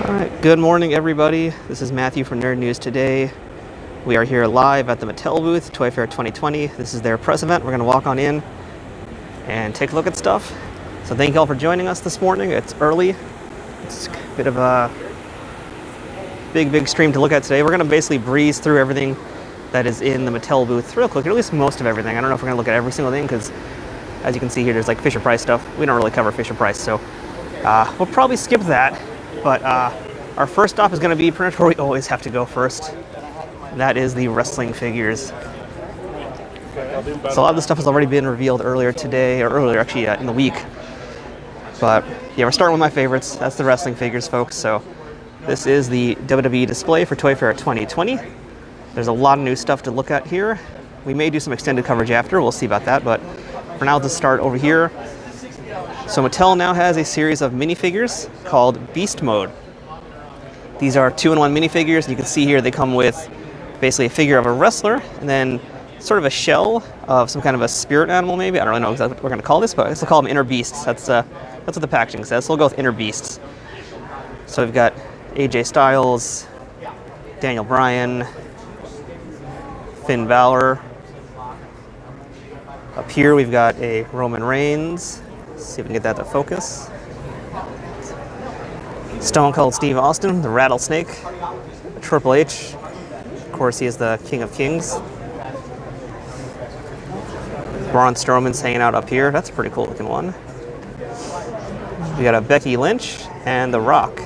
Alright, good morning everybody. This is Matthew from Nerd News Today. We are here live at the Mattel booth, Toy Fair 2020. This is their press event. We're going to walk on in and take a look at stuff. So thank you all for joining us this morning. It's early. It's a bit of a big stream to look at today. We're going to basically breeze through everything that is in the Mattel booth real quick, or at least most of everything. I don't know if we're going to look at every single thing because, as you can see here, there's like Fisher-Price stuff. We don't really cover Fisher-Price, so we'll probably skip that. But our first stop is going to be pretty much where we always have to go first. That is the wrestling figures. So a lot of this stuff has already been revealed earlier today, or earlier actually in the week. But yeah, we're starting with my favorites. That's the wrestling figures, folks. So this is the WWE display for Toy Fair 2020. There's a lot of new stuff to look at here. We may do some extended coverage after. We'll see about that. But for now, let's start over here. So Mattel now has a series of minifigures called Beast Mode. These are 2-in-1 minifigures. You can see here they come with basically a figure of a wrestler and then sort of a shell of some kind of a spirit animal maybe. I don't really know exactly what we're going to call this, but I guess we'll call them inner beasts. That's what the packaging says. So we'll go with inner beasts. So we've got AJ Styles, Daniel Bryan, Finn Balor. Up here we've got a Roman Reigns. See if we can get that to focus. Stone Cold Steve Austin, the Rattlesnake. Triple H. Of course, he is the King of Kings. Braun Strowman's hanging out up here. That's a pretty cool looking one. We got a Becky Lynch and The Rock.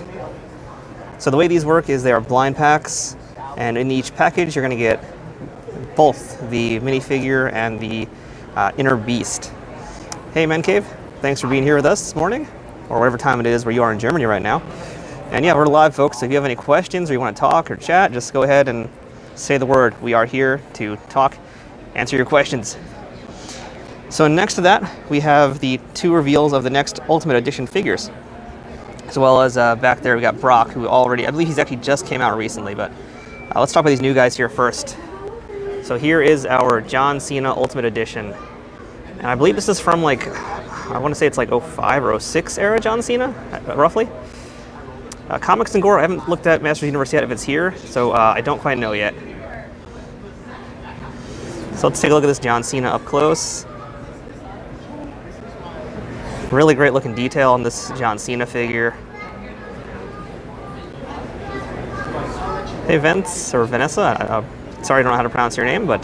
So the way these work is they are blind packs, and in each package you're going to get both the minifigure and the inner beast. Hey, Man Cave. Thanks for being here with us this morning, or whatever time it is where you are in Germany right now. And yeah, we're live, folks. So if you have any questions or you want to talk or chat, just go ahead and say the word. We are here to talk, answer your questions. So next to that, we have the 2 reveals of the next Ultimate Edition figures. As well as back there, we got Brock, who already, I believe he's actually just came out recently, but let's talk about these new guys here first. So here is our John Cena Ultimate Edition. And I believe this is from like, I want to say it's like 05 or 06 era John Cena, roughly. Comics and Gore, I haven't looked at Masters Universe yet if it's here, so I don't quite know yet. So let's take a look at this John Cena up close. Really great looking detail on this John Cena figure. Hey Vince, or Vanessa, sorry I don't know how to pronounce your name, but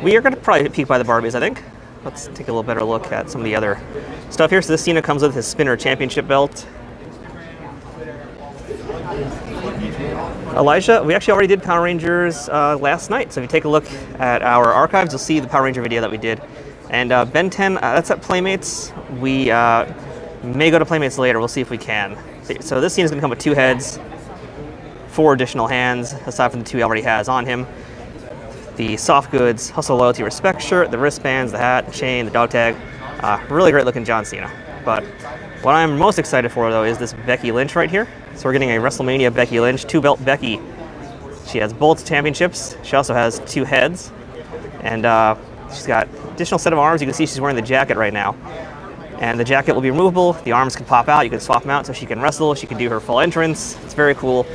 we are going to probably peek by the Barbies, I think. Let's take a little better look at some of the other stuff here. So this Cena comes with his Spinner Championship belt. Elijah, we actually already did Power Rangers last night. So if you take a look at our archives, you'll see the Power Ranger video that we did. And Ben 10, that's at Playmates. We may go to Playmates later. We'll see if we can. So this Cena's going to come with 2 heads, 4 additional hands, aside from the 2 he already has on him. The soft goods, hustle, loyalty, respect shirt, the wristbands, the hat, the chain, the dog tag. Really great looking John Cena. But what I'm most excited for though is this Becky Lynch right here. So we're getting a WrestleMania Becky Lynch, 2-belt Becky. She has both championships. She also has 2 heads. And she's got additional set of arms. You can see she's wearing the jacket right now. And the jacket will be removable. The arms can pop out. You can swap them out so she can wrestle. She can do her full entrance. It's very cool.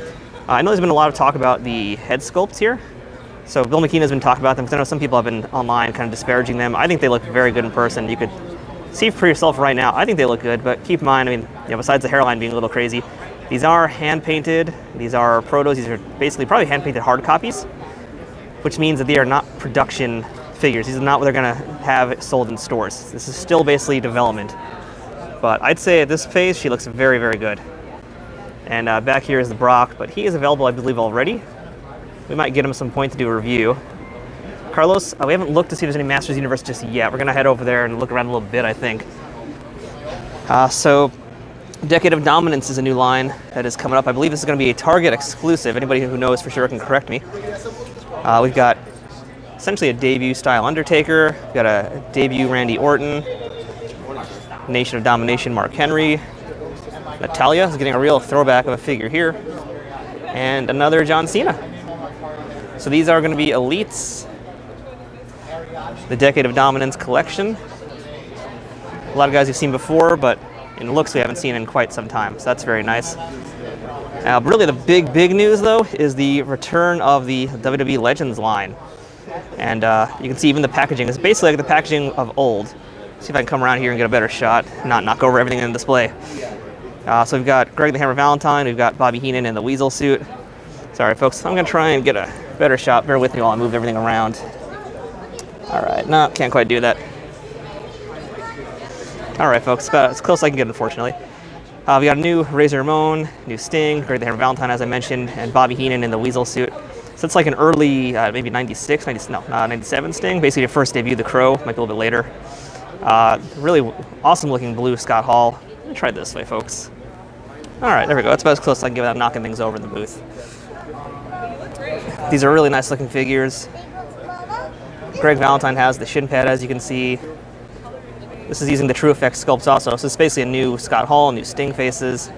I know there's been a lot of talk about the head sculpts here. So Bill McKean has been talking about them, because I know some people have been online kind of disparaging them. I think they look very good in person. You could see for yourself right now. I think they look good, but keep in mind, I mean, besides the hairline being a little crazy, these are hand-painted. These are protos. These are basically probably hand-painted hard copies, which means that they are not production figures. These are not what they're going to have sold in stores. This is still basically development. But I'd say at this phase, she looks very, very good. And back here is the Brock, but he is available, I believe, already. We might get him some point to do a review. Carlos, we haven't looked to see if there's any Masters Universe just yet. We're going to head over there and look around a little bit, I think. So, Decade of Dominance is a new line that is coming up. I believe this is going to be a Target exclusive. Anybody who knows for sure can correct me. We've got essentially a debut-style Undertaker. We've got a debut Randy Orton. Nation of Domination Mark Henry. Natalia is getting a real throwback of a figure here. And another John Cena. So these are going to be Elites. The Decade of Dominance collection. A lot of guys you've seen before, but in looks we haven't seen in quite some time, so that's very nice. Really, the big news, though, is the return of the WWE Legends line. And you can see even the packaging is basically like the packaging of old. See if I can come around here and get a better shot, not knock over everything in the display. So we've got Greg the Hammer Valentine, we've got Bobby Heenan in the Weasel suit. Sorry, folks, I'm going to try and get a better shot. Bear with me while I move everything around. All right, no, can't quite do that. All right, folks, about as close as I can get, unfortunately. We got a new Razor Ramon, new Sting, Greg the Hammer Valentine, as I mentioned, and Bobby Heenan in the Weasel suit. So it's like an early, maybe 97 Sting. Basically, your first debut, the Crow, might be a little bit later. Really awesome-looking blue Scott Hall. Let me try it this way, folks. All right, there we go. That's about as close as I can get without knocking things over in the booth. These are really nice-looking figures. Greg Valentine has the shin pad, as you can see. This is using the True Effects sculpts also. So it's basically a new Scott Hall, new Sting faces.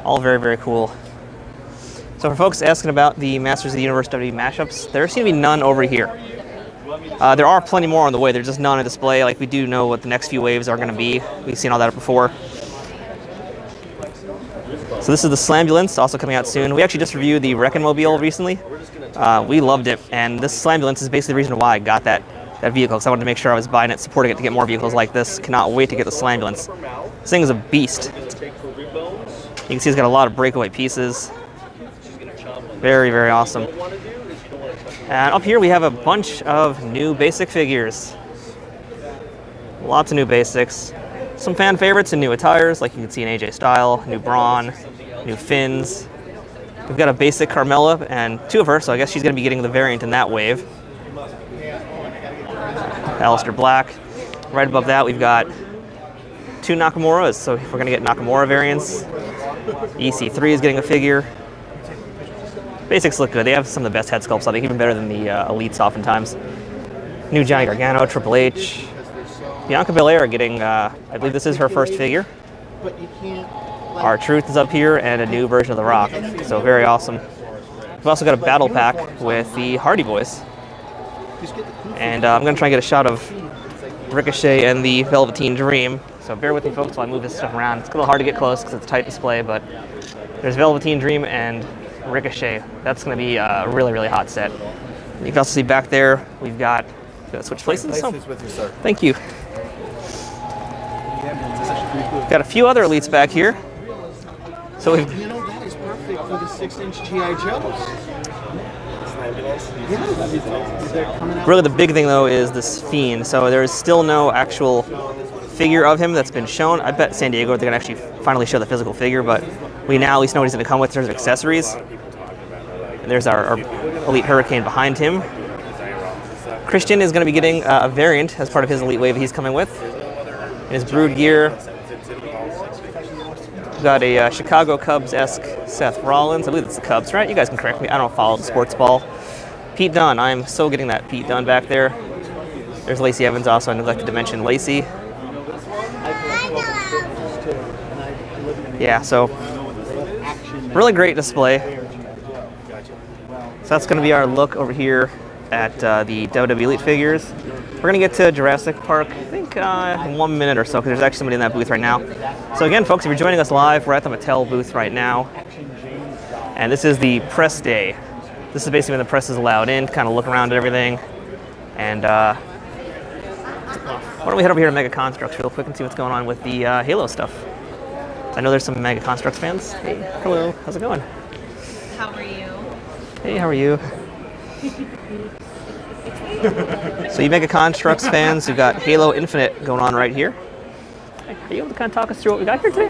All very cool. So for folks asking about the Masters of the Universe WWE mashups, there seem to be none over here. There are plenty more on the way. There's just none on display. Like, we do know what the next few waves are going to be. We've seen all that before. So this is the Slambulance, also coming out soon. We actually just reviewed the Wreck-N-Mobile recently. We loved it, and this Slambulance is basically the reason why I got that vehicle, because I wanted to make sure I was buying it, supporting it to get more vehicles like this. Cannot wait to get the Slambulance. This thing is a beast. You can see it's got a lot of breakaway pieces. Very awesome. And up here we have a bunch of new basic figures. Lots of new basics. Some fan favorites and new attires, like you can see in AJ Style, new Brawn, new Fins. We've got a basic Carmella and two of her, so I guess she's going to be getting the variant in that wave. Aleister Black. Right above that we've got two Nakamura's, so we're going to get Nakamura variants. EC3 is getting a figure. Basics look good. They have some of the best head sculpts, I think, even better than the Elites oftentimes. New Johnny Gargano, Triple H. Bianca Belair getting, I believe this is her first figure. R-Truth is up here, and a new version of The Rock. So very awesome. We've also got a battle pack with the Hardy Boys. And I'm going to try and get a shot of Ricochet and the Velveteen Dream. So bear with me, folks, while I move this stuff around. It's a little hard to get close because it's a tight display, but there's Velveteen Dream and Ricochet. That's going to be a really hot set. You can also see back there, we've got switch places. So, thank you. Got a few other Elites back here. So we've. You know, that is perfect for the 6-inch G.I. Joes. Really, the big thing though is this Fiend. So there is still no actual figure of him that's been shown. I bet San Diego they're gonna actually finally show the physical figure, but we now at least know what he's gonna come with in terms of accessories. And there's our Elite Hurricane behind him. Christian is gonna be getting a variant as part of his Elite wave he's coming with. In his Brood gear. We've got a Chicago Cubs-esque Seth Rollins. I believe it's the Cubs, right? You guys can correct me. I don't follow the sports ball. Pete Dunne. I'm so getting that Pete Dunne back there. There's Lacey Evans also. I neglected to mention Lacey. Yeah, so really great display. So that's going to be our look over here at the WWE Elite figures. We're going to get to Jurassic Park, I think, in 1 minute or so, because there's actually somebody in that booth right now. So again, folks, if you're joining us live, we're at the Mattel booth right now. And this is the press day. This is basically when the press is allowed in to kind of look around at everything. And why don't we head over here to Mega Constructs real quick and see what's going on with the Halo stuff. I know there's some Mega Constructs fans. Hey, hello, how's it going? How are you? Hey, how are you? So you Mega Constructs fans, we've got Halo Infinite going on right here. Are you able to kind of talk us through what we got here today?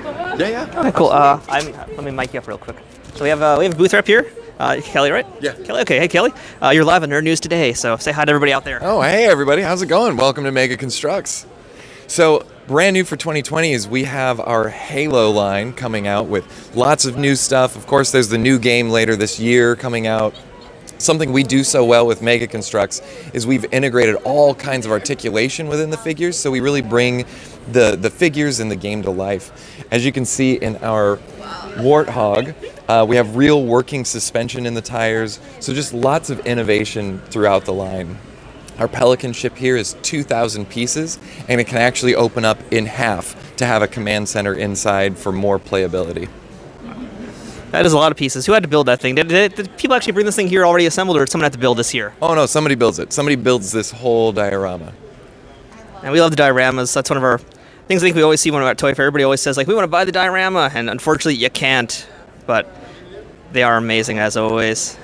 Yeah. Okay, cool. Let me mic you up real quick. So we have a booth rep here. Kelly, right? Yeah. Kelly, okay. Hey, Kelly. You're live on Nerd News today, so say hi to everybody out there. Oh, hey, everybody. How's it going? Welcome to Mega Constructs. So, brand new for 2020 is we have our Halo line coming out with lots of new stuff. Of course, there's the new game later this year coming out. Something we do so well with Mega Constructs is we've integrated all kinds of articulation within the figures, so we really bring the figures and the game to life. As you can see in our Warthog, we have real working suspension in the tires, so just lots of innovation throughout the line. Our Pelican ship here is 2,000 pieces, and it can actually open up in half to have a command center inside for more playability. That is a lot of pieces. Who had to build that thing? Did people actually bring this thing here already assembled, or did someone have to build this here? Oh no, somebody builds it. Somebody builds this whole diorama. And we love the dioramas. That's one of our things I think we always see when we're at Toy Fair. Everybody always says, like, we want to buy the diorama, and unfortunately you can't. But they are amazing, as always.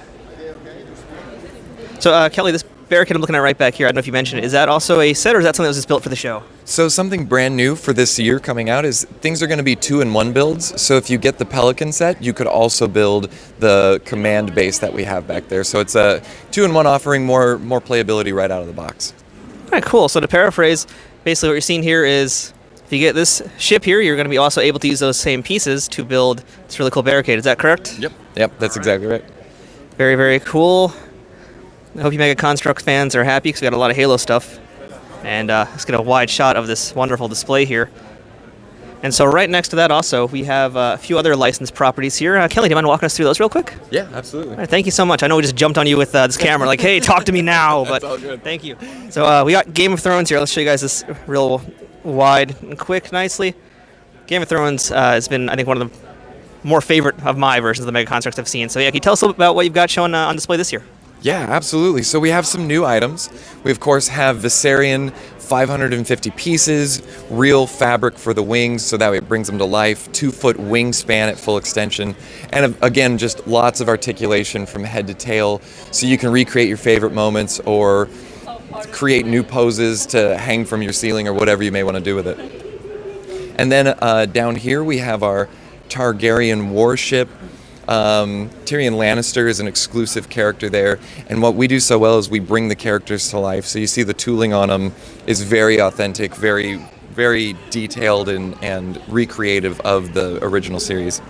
So, Kelly, this barricade I'm looking at right back here, I don't know if you mentioned it. Is that also a set, or is that something that was just built for the show? So something brand new for this year coming out is things are going to be 2-in-1 builds. So if you get the Pelican set, you could also build the command base that we have back there. So it's a 2-in-1 offering more playability right out of the box. All right, cool. So to paraphrase, basically what you're seeing here is if you get this ship here, you're going to be also able to use those same pieces to build this really cool barricade. Is that correct? Yep, that's exactly right. Very, very cool. I hope you Mega Construct fans are happy because we got a lot of Halo stuff. And let's get a wide shot of this wonderful display here. And so right next to that also, we have a few other licensed properties here. Kelly, do you mind walking us through those real quick? Yeah, absolutely. All right, thank you so much. I know we just jumped on you with this camera, like, hey, talk to me now. But all good. Thank you. So we got Game of Thrones here. Let's show you guys this real wide and quick, nicely. Game of Thrones has been, I think, one of the more favorite of my versions of the Mega Constructs I've seen. So yeah, can you tell us a little bit about what you've got shown on display this year? Yeah, absolutely. So we have some new items. We, of course, have Viserion 550 pieces, real fabric for the wings, so that way it brings them to life, 2-foot wingspan at full extension, and again, just lots of articulation from head to tail, so you can recreate your favorite moments or create new poses to hang from your ceiling or whatever you may want to do with it. And then down here we have our Targaryen warship. Tyrion Lannister is an exclusive character there, and what we do so well is we bring the characters to life. So you see the tooling on them is very authentic, very, very detailed and recreative of the original series.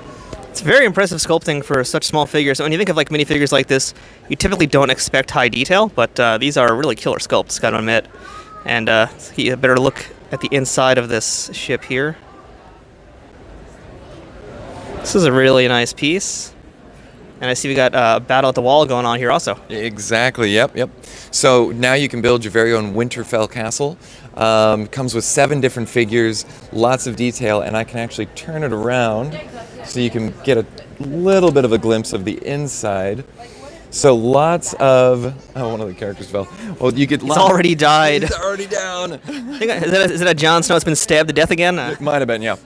It's very impressive sculpting for such small figures. When you think of like minifigures like this, you typically don't expect high detail, but these are really killer sculpts, gotta admit. And let's get a better look at the inside of this ship here. This is a really nice piece. And I see we got a battle at the wall going on here also. Exactly, yep. So now you can build your very own Winterfell castle. Comes with 7 different figures, lots of detail, and I can actually turn it around so you can get a little bit of a glimpse of the inside. So lots of... Oh, one of the characters fell. Well, you get... He's already died. He's already down. Is that a Jon Snow that's been stabbed to death again? It might have been, yeah.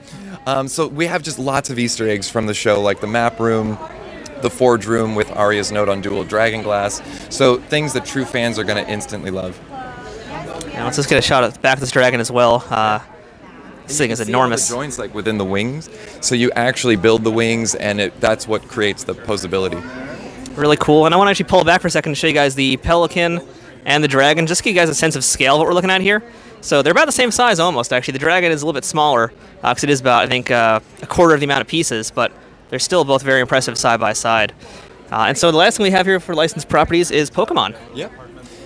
So we have just lots of Easter eggs from the show, like the map room, the forge room with Arya's note on dual dragon glass. So things that true fans are going to instantly love. Now let's just get a shot at the back of this dragon as well. This thing is enormous. The joints like within the wings, so you actually build the wings, and that's what creates the posability. Really cool. And I want to actually pull it back for a second to show you guys the Pelican and the dragon, just to give you guys a sense of scale of what we're looking at here. So they're about the same size almost, actually. The dragon is a little bit smaller, because it is about, I think, a quarter of the amount of pieces, but they're still both very impressive side by side. And so the last thing we have here for licensed properties is Pokemon.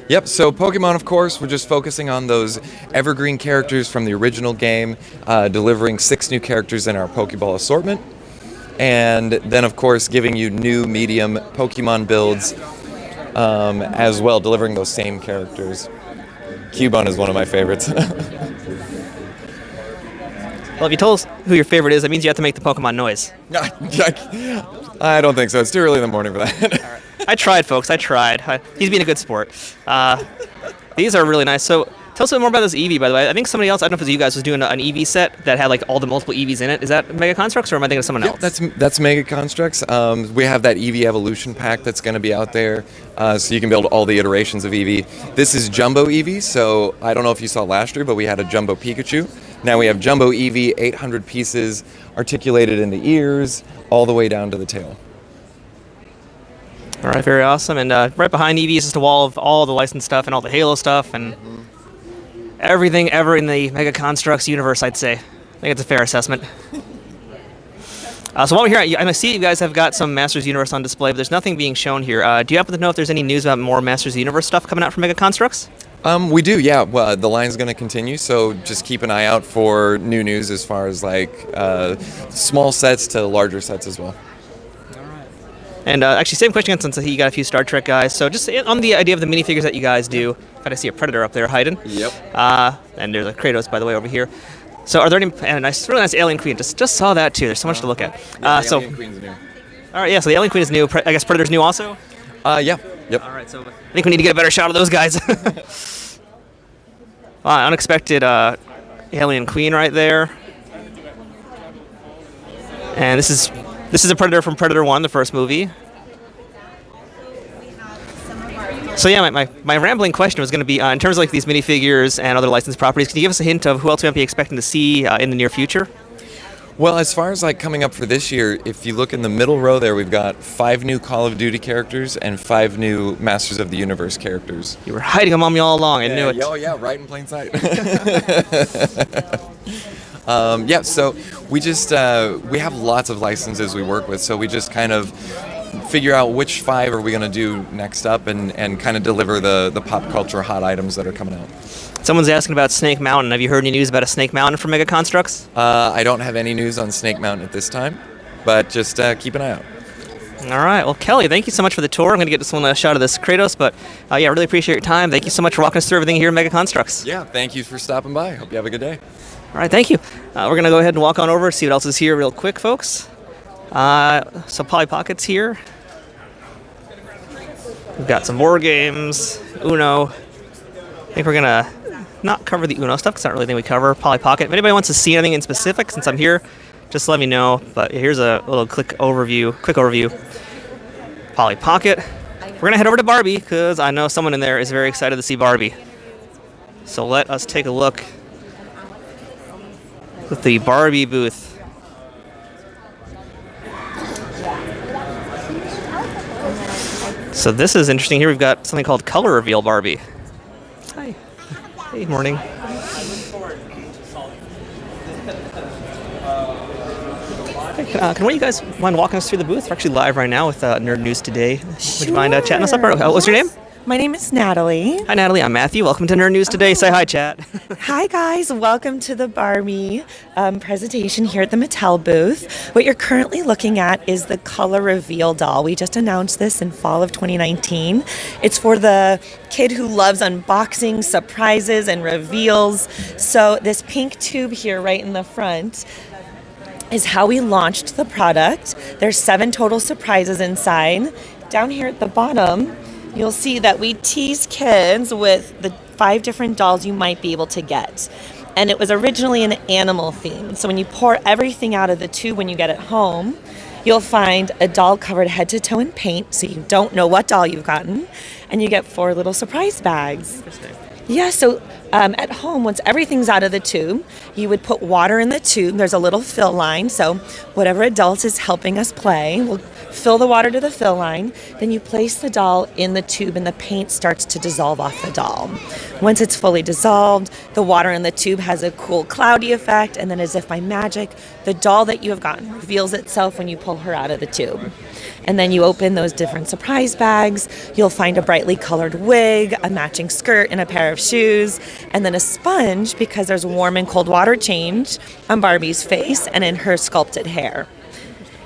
Yep, so Pokemon, of course, we're just focusing on those evergreen characters from the original game, delivering 6 new characters in our Pokeball assortment, and then, of course, giving you new medium Pokemon builds as well, delivering those same characters. Cubone is one of my favorites. Well, if you told us who your favorite is, that means you have to make the Pokemon noise. I don't think so. It's too early in the morning for that. All right. I tried, folks. I tried. He's being a good sport. These are really nice. So tell us a bit more about this Eevee, by the way. I think somebody else, I don't know if it was you guys, was doing an Eevee set that had like all the multiple Eevees in it. Is that Mega Constructs, or am I thinking of someone else? That's Mega Constructs. We have that Eevee Evolution Pack that's going to be out there, so you can build all the iterations of Eevee. This is Jumbo Eevee, so I don't know if you saw last year, but we had a Jumbo Pikachu. Now we have Jumbo Eevee, 800 pieces, articulated in the ears, all the way down to the tail. All right, very awesome. And right behind Eevee is just a wall of all the licensed stuff and all the Halo stuff and everything ever in the Mega Constructs universe, I'd say. I think it's a fair assessment. So while we're here, I see you guys have got some Masters Universe on display, but there's nothing being shown here. Do you happen to know if there's any news about more Masters Universe stuff coming out from Mega Constructs? We do, yeah. Well, the line's going to continue, so just keep an eye out for new news as far as like small sets to larger sets as well. And actually, same question since you got a few Star Trek guys. So just on the idea of the minifigures that you guys do, in fact, I see a Predator up there hiding. Yep. And there's a Kratos, by the way, over here. So are there any, and a nice, really nice Alien Queen, just saw that too. There's so much to look at. Yeah, Alien Queen's new. All right, yeah, so the Alien Queen is new. I guess Predator's new also? Yeah. Yep. All right, so I think we need to get a better shot of those guys. Wow, unexpected Alien Queen right there. And this is a Predator from Predator 1, the first movie. So yeah, my rambling question was going to be, in terms of like these minifigures and other licensed properties, can you give us a hint of who else we might be expecting to see in the near future? Well, as far as like coming up for this year, if you look in the middle row there, we've got 5 new Call of Duty characters and 5 new Masters of the Universe characters. You were hiding them on me all along. I knew it. Oh yeah, right in plain sight. Yeah, so we just we have lots of licenses we work with, so we just kind of figure out which 5 are we going to do next up and kind of deliver the pop culture hot items that are coming out. Someone's asking about Snake Mountain. Have you heard any news about a Snake Mountain from Mega Constructs? I don't have any news on Snake Mountain at this time, but just keep an eye out. All right. Well, Kelly, thank you so much for the tour. I'm going to get this one a shot of this Kratos, but yeah, really appreciate your time. Thank you so much for walking us through everything here at Mega Constructs. Yeah, thank you for stopping by. Hope you have a good day. All right, thank you. We're going to go ahead and walk on over, see what else is here real quick, folks. So Polly Pocket's here. We've got some war games, Uno. I think we're going to not cover the Uno stuff, because it's not really anything we cover. Polly Pocket. If anybody wants to see anything in specific, since I'm here, just let me know. But here's a little quick overview. Polly Pocket. We're going to head over to Barbie, because I know someone in there is very excited to see Barbie. So let us take a look with the Barbie booth. So this is interesting. Here we've got something called Color Reveal Barbie. Hi. Hey, morning. Hey, can one of you guys mind walking us through the booth? We're actually live right now with Nerd News Today. Would you mind chatting us up? What's your name? My name is Natalie. Hi, Natalie. I'm Matthew. Welcome to Nerd News Today. Say hi, chat. Hi, guys. Welcome to the Barbie presentation here at the Mattel booth. What you're currently looking at is the Color Reveal doll. We just announced this in fall of 2019. It's for the kid who loves unboxing, surprises, and reveals. So this pink tube here right in the front is how we launched the product. There's 7 total surprises inside. Down here at the bottom, you'll see that we tease kids with the 5 different dolls you might be able to get. And it was originally an animal theme. So when you pour everything out of the tube when you get it home, you'll find a doll covered head to toe in paint, so you don't know what doll you've gotten. And you get 4 little surprise bags. Interesting. Yeah, so at home, once everything's out of the tube, you would put water in the tube. There's a little fill line, so whatever adult is helping us play will fill the water to the fill line. Then you place the doll in the tube, and the paint starts to dissolve off the doll. Once it's fully dissolved, the water in the tube has a cool cloudy effect, and then as if by magic, the doll that you have gotten reveals itself when you pull her out of the tube. And then you open those different surprise bags. You'll find a brightly colored wig, a matching skirt, and a pair of shoes. And then a sponge, because there's warm and cold water change on Barbie's face and in her sculpted hair.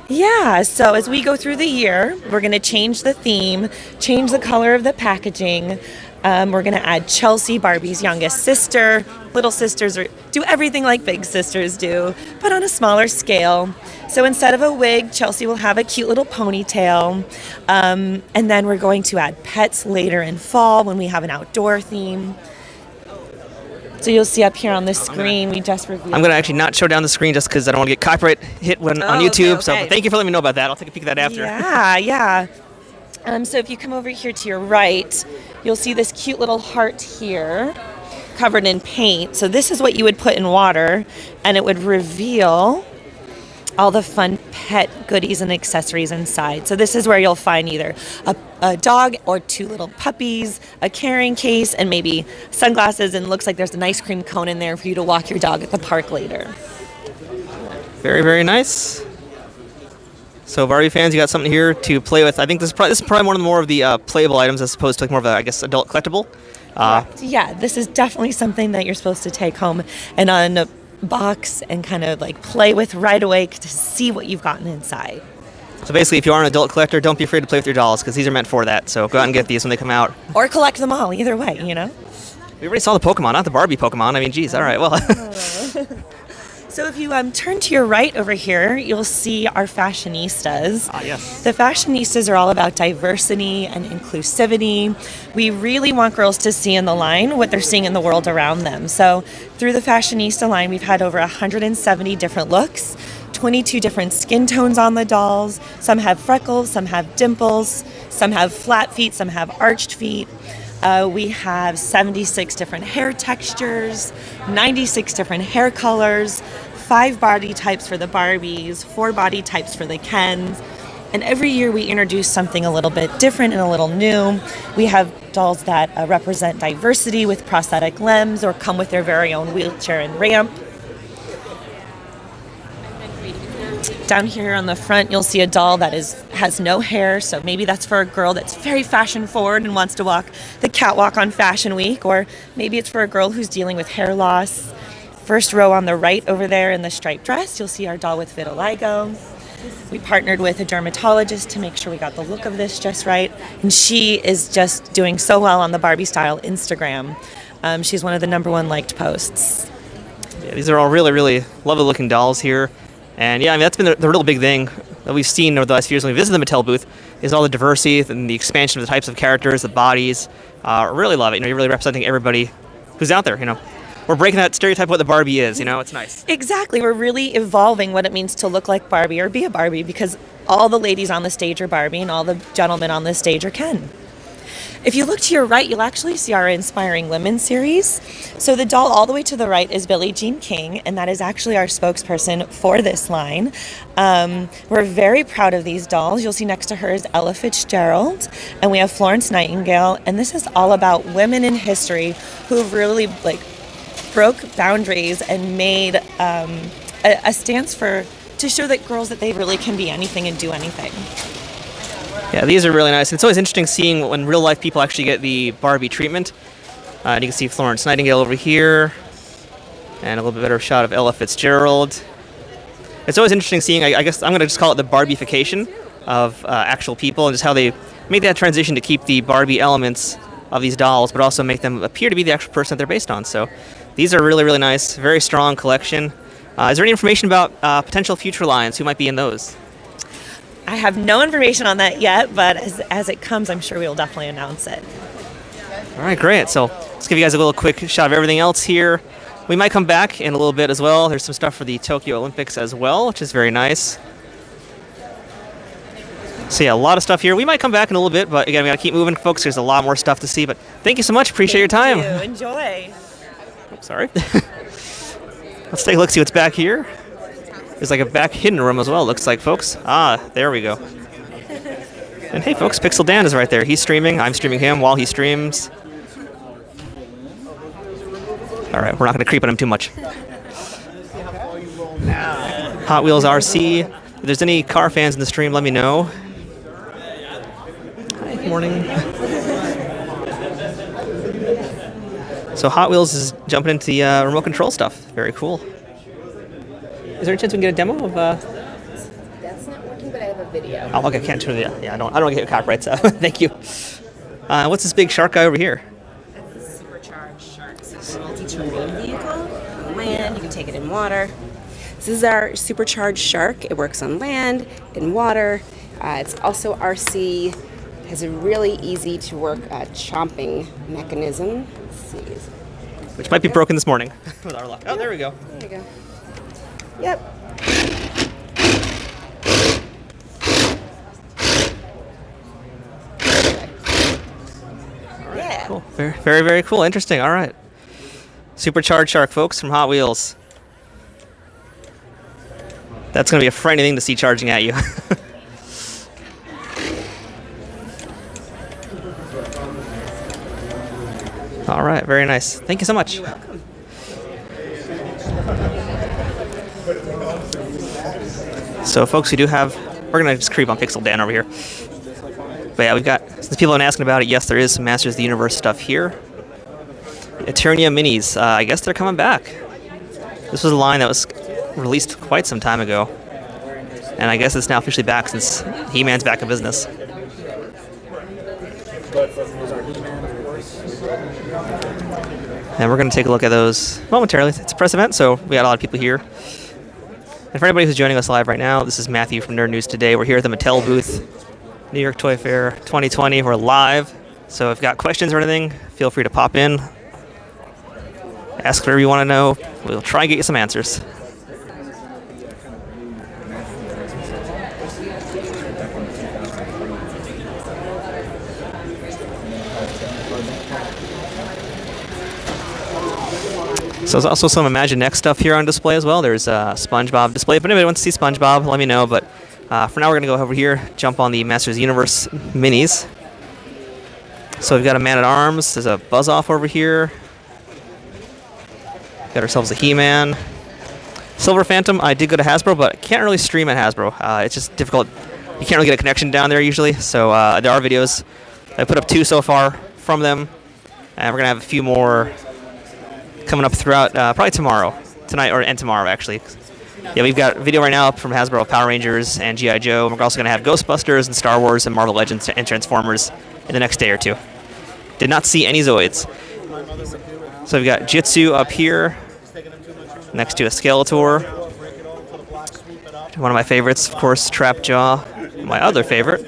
Yeah, so as we go through the year, we're going to change the theme, change the color of the packaging. We're going to add Chelsea, Barbie's youngest sister. Little sisters do everything like big sisters do, but on a smaller scale. So instead of a wig, Chelsea will have a cute little ponytail. And then we're going to add pets later in fall when we have an outdoor theme. So you'll see up here on the screen, we just reviewed. I'm going to actually not show down the screen just because I don't want to get copyright hit on YouTube. Okay. So thank you for letting me know about that. I'll take a peek at that after. Yeah. So if you come over here to your right, you'll see this cute little heart here covered in paint. So this is what you would put in water, and it would reveal all the fun pet goodies and accessories inside. So this is where you'll find either a dog or 2 little puppies, a carrying case, and maybe sunglasses, and looks like there's an ice cream cone in there for you to walk your dog at the park later. Very, very nice. So Barbie fans, you got something here to play with. I think this is probably one of the more of the playable items as opposed to like more of a, I guess, adult collectible. Yeah, this is definitely something that you're supposed to take home and unbox and kind of like play with right away to see what you've gotten inside. So basically, if you are an adult collector, don't be afraid to play with your dolls because these are meant for that. So go out and get these when they come out. Or collect them all, either way, you know? We already saw the Pokemon, not the Barbie Pokemon. I mean, geez, all right, well. So So if you turn to your right over here, you'll see our Fashionistas. Ah, yes. The Fashionistas are all about diversity and inclusivity. We really want girls to see in the line what they're seeing in the world around them. So through the Fashionista line, we've had over 170 different looks, 22 different skin tones on the dolls. Some have freckles, some have dimples, some have flat feet, some have arched feet. We have 76 different hair textures, 96 different hair colors, 5 body types for the Barbies, 4 body types for the Kens. And every year we introduce something a little bit different and a little new. We have dolls that represent diversity with prosthetic limbs or come with their very own wheelchair and ramp. Down here on the front, you'll see a doll that has no hair, so maybe that's for a girl that's very fashion forward and wants to walk the catwalk on Fashion Week, or maybe it's for a girl who's dealing with hair loss. First row on the right over there in the striped dress, you'll see our doll with vitiligo. We partnered with a dermatologist to make sure we got the look of this just right, and she is just doing so well on the Barbie Style Instagram. She's one of the #1 liked posts. Yeah, these are all really, really lovely looking dolls here. And yeah, I mean, that's been the real big thing that we've seen over the last few years when we visited the Mattel booth, is all the diversity and the expansion of the types of characters, the bodies. Really love it. You know, you're really representing everybody who's out there, you know. We're breaking that stereotype of what the Barbie is, you know, it's nice. Exactly. We're really evolving what it means to look like Barbie or be a Barbie, because all the ladies on the stage are Barbie and all the gentlemen on the stage are Ken. If you look to your right, you'll actually see our Inspiring Women series. So the doll all the way to the right is Billie Jean King, and that is actually our spokesperson for this line. We're very proud of these dolls. You'll see next to her is Ella Fitzgerald, and we have Florence Nightingale, and this is all about women in history who really broke boundaries and made a stance to show that girls that they really can be anything and do anything. Yeah, these are really nice. It's always interesting seeing when real life people actually get the Barbie treatment. And you can see Florence Nightingale over here, and a little bit better shot of Ella Fitzgerald. It's always interesting seeing, I guess I'm going to just call it the Barbification of actual people, and just how they make that transition to keep the Barbie elements of these dolls, but also make them appear to be the actual person that they're based on. So these are really, really nice, very strong collection. Is there any information about potential future lines? Who might be in those? I have no information on that yet, but as it comes, I'm sure we will definitely announce it. All right, great. So let's give you guys a little quick shot of everything else here. We might come back in a little bit as well. There's some stuff for the Tokyo Olympics as well, which is very nice. So yeah, a lot of stuff here. We might come back in a little bit, but again, we got to keep moving, folks. There's a lot more stuff to see, but thank you so much. Appreciate your time. Thank you. Enjoy. Oops, sorry. Let's take a look, see what's back here. There's like a back hidden room as well, looks like, folks. Ah, there we go. And hey, folks, Pixel Dan is right there. He's streaming. I'm streaming him while he streams. All right, we're not going to creep on him too much. Hot Wheels RC. If there's any car fans in the stream, let me know. Hi, good morning. So Hot Wheels is jumping into the remote control stuff. Very cool. Is there a chance we can get a demo of? That's not working, but I have a video. Oh, okay, I can't turn it. Yeah, I don't want to get copyright. So thank you. What's this big shark guy over here? That's the Supercharged Shark. So it's a multi-terrain vehicle. On land, you can take it in water. This is our Supercharged Shark. It works on land, in water. It's also RC. It has a really easy to work chomping mechanism. Let's see. Which might be broken this morning with our luck. Oh, there we go. There you go. Yep. Yeah. Cool. Very, very, very cool. Interesting. All right. Supercharged Shark, folks, from Hot Wheels. That's going to be a frightening thing to see charging at you. All right. Very nice. Thank you so much. You're welcome. So, folks, we're going to just creep on Pixel Dan over here. But yeah, we've got, since people have been asking about it, yes, there is some Masters of the Universe stuff here. Eternia Minis, I guess they're coming back. This was a line that was released quite some time ago. And I guess it's now officially back since He-Man's back in business. And we're going to take a look at those momentarily. It's a press event, so we got a lot of people here. And for anybody who's joining us live right now, this is Matthew from Nerd News Today. We're here at the Mattel booth, New York Toy Fair 2020. We're live, so if you've got questions or anything, feel free to pop in. Ask whatever you want to know. We'll try and get you some answers. So there's also some Imaginext stuff here on display as well. There's a SpongeBob display. If anybody wants to see SpongeBob, let me know. But for now, we're going to go over here, jump on the Masters of the Universe minis. So we've got a Man-at-Arms. There's a Buzz-Off over here. Got ourselves a He-Man. Silver Phantom, I did go to Hasbro, but can't really stream at Hasbro. It's just difficult. You can't really get a connection down there usually. So there are videos. I put up 2 so far from them. And we're going to have a few more coming up throughout probably tonight and tomorrow actually. Yeah, we've got a video right now up from Hasbro of Power Rangers and G.I. Joe. And we're also going to have Ghostbusters and Star Wars and Marvel Legends and Transformers in the next day or 2. Did not see any Zoids. So we've got Jitsu up here next to a Skeletor. One of my favorites, of course, Trapjaw. My other favorite,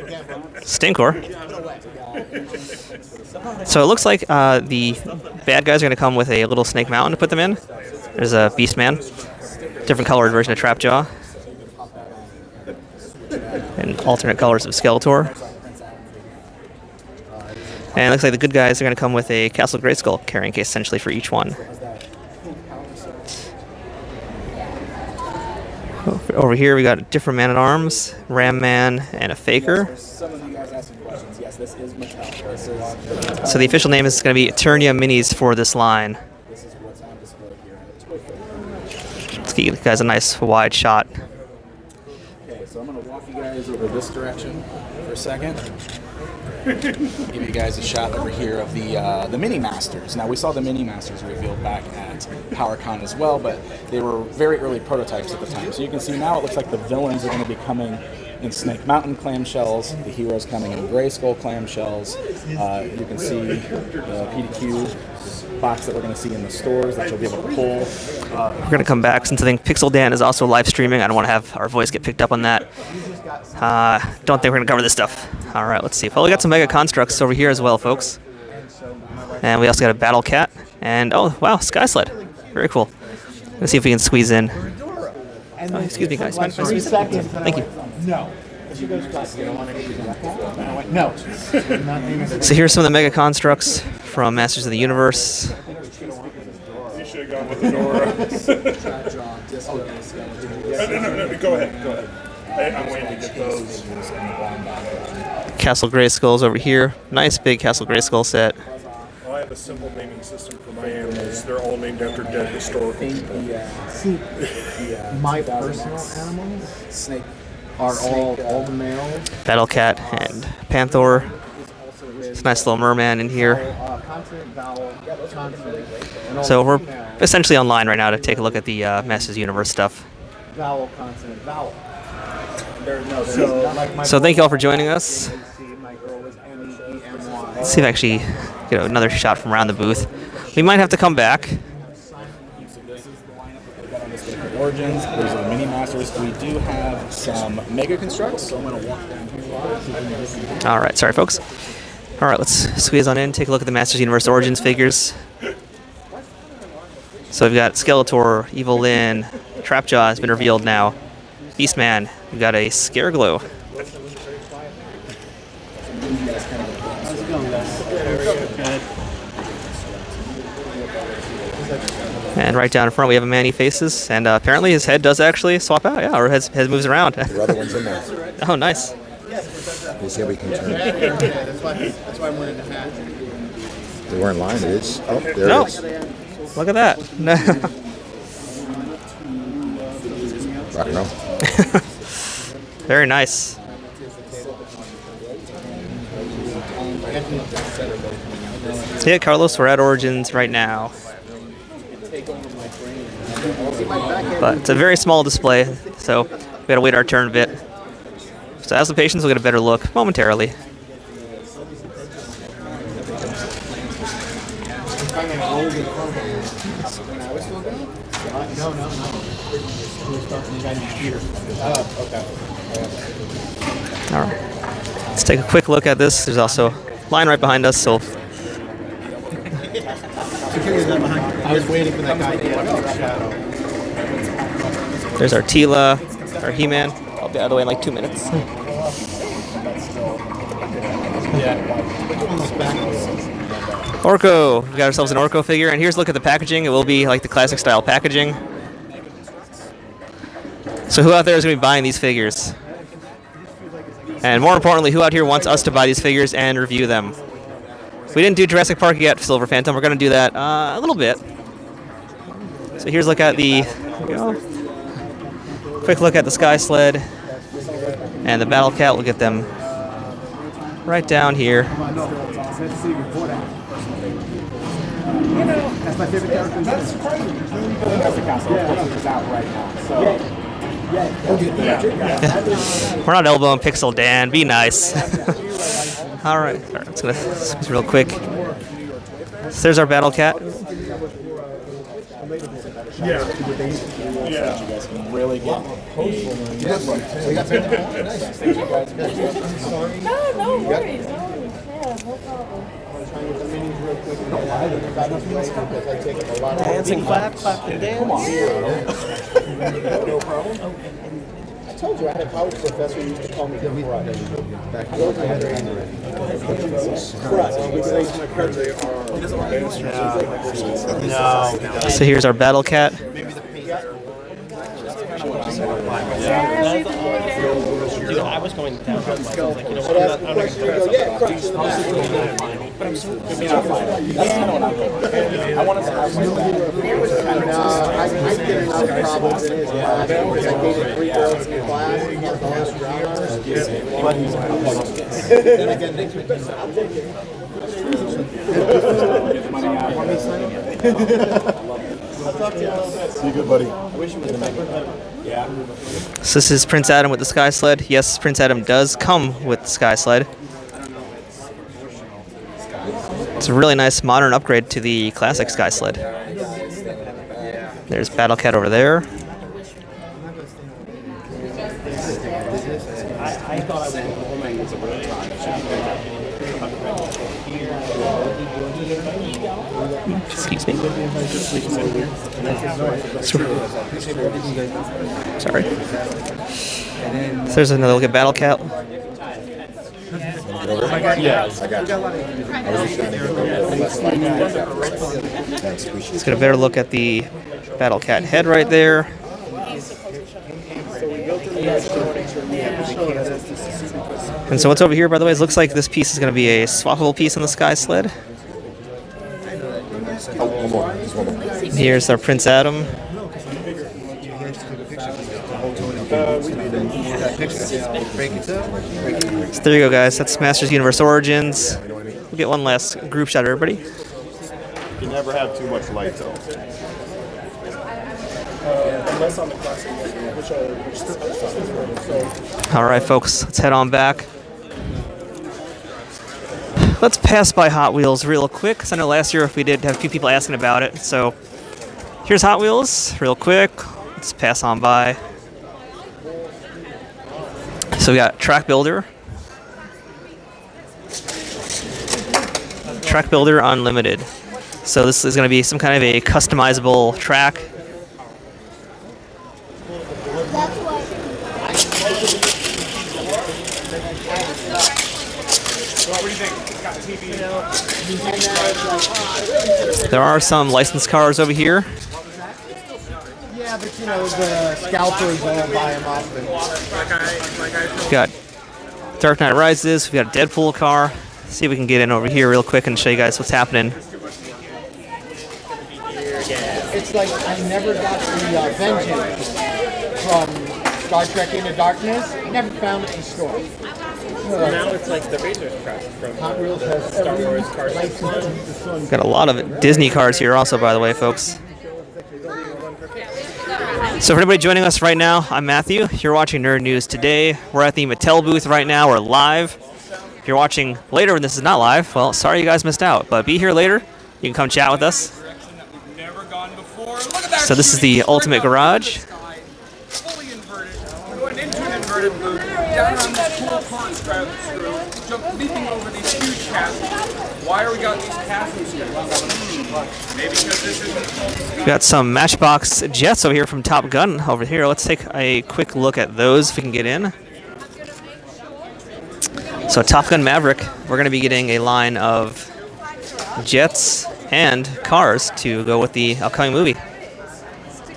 Stinkor. So it looks like the bad guys are going to come with a little Snake Mountain to put them in. There's a Beastman, different colored version of Trapjaw, and alternate colors of Skeletor. And it looks like the good guys are going to come with a Castle Grayskull carrying case essentially for each one. Over here we got a different Man-at-Arms, Ram Man, and a Faker. So the official name is going to be Eternia Minis for this line. Let's give you guys a nice wide shot. Okay, so I'm going to walk you guys over this direction for a second. Give you guys a shot over here of the Mini Masters. Now we saw the Mini Masters revealed back at PowerCon as well, but they were very early prototypes at the time. So you can see now it looks like the villains are going to be coming in Snake Mountain clamshells, the heroes coming in Grayskull clamshells. You can see the PDQ box that we're going to see in the stores that you'll be able to pull. We're going to come back since I think Pixel Dan is also live streaming. I don't want to have our voice get picked up on that. Don't think we're going to cover this stuff. All right, let's see. Well, we got some Mega Constructs over here as well, folks. And we also got a Battle Cat. And, oh, wow, Sky Sled. Very cool. Let's see if we can squeeze in. Oh, excuse me, guys. Thank you. No. No. So here's some of the Mega Constructs from Masters of the Universe. You should have gone with the Dora. No, go ahead. I'm waiting to get those. Castle Grayskulls over here. Nice big Castle Grayskull set. I have a simple naming system for my animals. They're all named after dead historical people. My personal animals are all the male. Battle Cat and Panther. It's a nice little merman in here. So we're essentially online right now to take a look at the Masters Universe stuff. Vowel, consonant, vowel. So thank you all for joining us. Let's see if I actually get another shot from around the booth. We might have to come back. Origins, those are the Mini Masters. We do have some Mega Constructs, so I'm going to walk down here. All right, sorry folks. All right, let's squeeze on in, take a look at the Masters Universe Origins figures. So we've got Skeletor, Evil Lyn, Trapjaw has been revealed now. Beastman, we've got a Scareglow. And right down in front we have a man he faces, and apparently his head does actually swap out, yeah, or his head moves around. The other one's in there. Oh, nice. You see how we can turn. That's why I'm wearing the hat. They weren't lying. It is. Oh, there No. it is. Look at that. Rock and roll. Very nice. Yeah, Carlos, we're at Origins right now. But it's a very small display, so we gotta wait our turn a bit. So as the patients will get a better look momentarily. All right. Let's take a quick look at this. There's also a line right behind us, so I was waiting for that guy to get out of the shadow. there's our Tila, our He-Man. I'll be out of the way in like 2 minutes. Orko. We got ourselves an Orko figure, and here's a look at the packaging. It will be like the classic style packaging. So who out there is going to be buying these figures? And more importantly, who out here wants us to buy these figures and review them? We didn't do Jurassic Park yet, Silver Phantom. We're going to do that a little bit. So here's a look at the... There we go. Quick look at the Sky Sled and the Battle Cat. We'll get them right down here. That's my favorite character. That's crazy. It's out right now. So. We're not elbowing Pixel Dan. Be nice. All right. Let's go real quick. So there's our Battle Cat. Yeah. You guys can really get. No worries. Dancing, clap, clap, and dance. No problem. I told you I had a college professor who used to call me Crud. So here's our Battle Cat. Dude, I was going down. I was like, you know what? I'm not going to but I'm so I wanted to have I get enough problems in his class because I dated 3 girls in the class and he has the last Then again, I'll talk to you. See you good, buddy. I wish you would have Yeah. So this is Prince Adam with the Sky Sled. Yes, Prince Adam does come with the Sky Sled. It's a really nice modern upgrade to the classic Sky Sled. There's Battle Cat over there. I thought I was going to go Excuse me. Sorry. So there's another look at Battle Cat. Yes. I got you. I was just trying to get Let's get a better look at the Battle Cat head right there. And so what's over here, by the way, it looks like this piece is going to be a swappable piece on the Sky Sled. Here's our Prince Adam. So there you go, guys. That's Masters Universe Origins. We'll get one last group shot, everybody. You never have too much light, though. All right, folks, let's head on back. Let's pass by Hot Wheels real quick, because I know last year we did have a few people asking about it. So here's Hot Wheels real quick. Let's pass on by. So we got Track Builder. Track Builder Unlimited. So this is going to be some kind of a customizable track. There are some licensed cars over here. Yeah, but you know, the scalpers won't buy them up. We've got Dark Knight Rises, we've got a Deadpool car. See if we can get in over here real quick and show you guys what's happening. It's like I never got the Vengeance from Star Trek Into Darkness. I never found it in the store. Now it's like the Razor's Crest from Hot Wheels has Star Wars cars. Got a lot of Disney cars here also, by the way, folks. So for anybody joining us right now, I'm Matthew. You're watching Nerd News Today. We're at the Mattel booth right now. We're live. If you're watching later and this is not live, well, sorry you guys missed out. But be here later. You can come chat with us. So this is the Ultimate Garage. into an inverted loop, down on this cool pond screw, jump leaping over these huge chasms. Why are we got these chasms here? Maybe because this isn't... We got some Matchbox jets over here from Top Gun over here. Let's take a quick look at those if we can get in. So Top Gun Maverick, we're going to be getting a line of jets and cars to go with the upcoming movie. To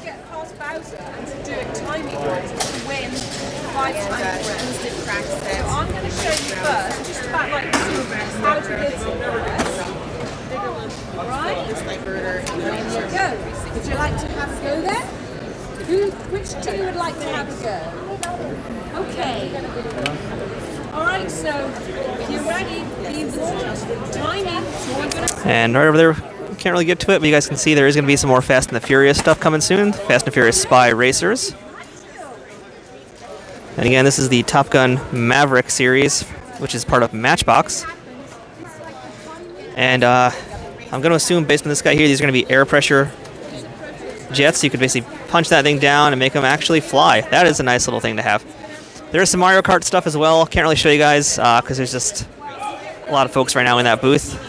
get past Bowser and to do it timing-wise to win 5 times rounds. So I'm going to show you first, just about like how to get to right? There you go. Would you like to have a go there? Which two would like to have a go? Okay. Alright, so if you're ready, leave the timing. And right over there, can't really get to it, but you guys can see there is going to be some more Fast and the Furious stuff coming soon. Fast and Furious Spy Racers. And again, this is the Top Gun Maverick series, which is part of Matchbox. And I'm going to assume, based on this guy here, these are going to be air pressure jets. You could basically punch that thing down and make them actually fly. That is a nice little thing to have. There's some Mario Kart stuff as well. Can't really show you guys because there's just a lot of folks right now in that booth.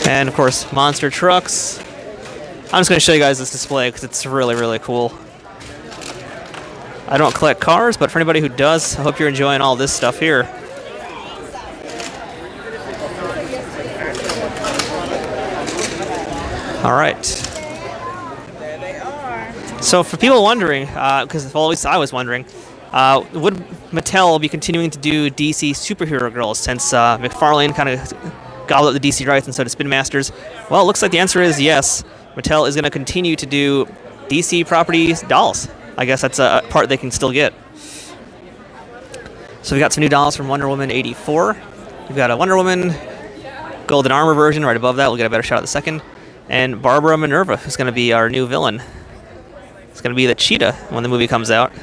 And of course, monster trucks. I'm just going to show you guys this display because it's really, really cool. I don't collect cars, but for anybody who does, I hope you're enjoying all this stuff here. All right. So for people wondering, because well, at least I was wondering, would Mattel be continuing to do DC superhero girls since McFarlane kind of gobbled up the DC rights and so did Spin Masters? Well, it looks like the answer is yes. Mattel is going to continue to do DC properties dolls. I guess that's a part they can still get. So we got some new dolls from Wonder Woman 84. We've got a Wonder Woman Golden Armor version right above that. We'll get a better shot at the second. And Barbara Minerva is going to be our new villain. It's going to be the cheetah when the movie comes out.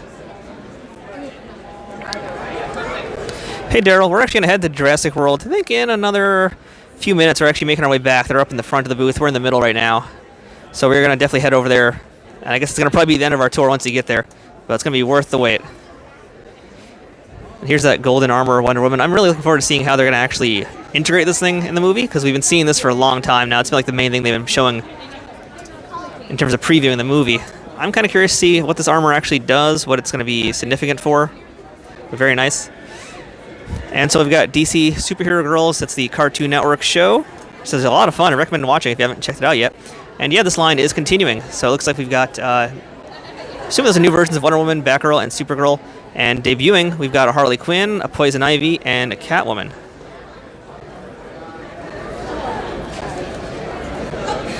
Hey Daryl, we're actually going to head to Jurassic World. I think in another few minutes we're actually making our way back. They're up in the front of the booth. We're in the middle right now. So we're going to definitely head over there. And I guess it's going to probably be the end of our tour once you get there. But it's going to be worth the wait. And here's that Golden Armor Wonder Woman. I'm really looking forward to seeing how they're going to actually integrate this thing in the movie, because we've been seeing this for a long time now. It's been like the main thing they've been showing in terms of previewing the movie. I'm kind of curious to see what this armor actually does, what it's going to be significant for. But very nice. And so we've got DC Superhero Girls. That's the Cartoon Network show. So it's a lot of fun. I recommend watching if you haven't checked it out yet. And yeah, this line is continuing. So it looks like we've got, assume there's new versions of Wonder Woman, Batgirl, and Supergirl. And debuting, we've got a Harley Quinn, a Poison Ivy, and a Catwoman.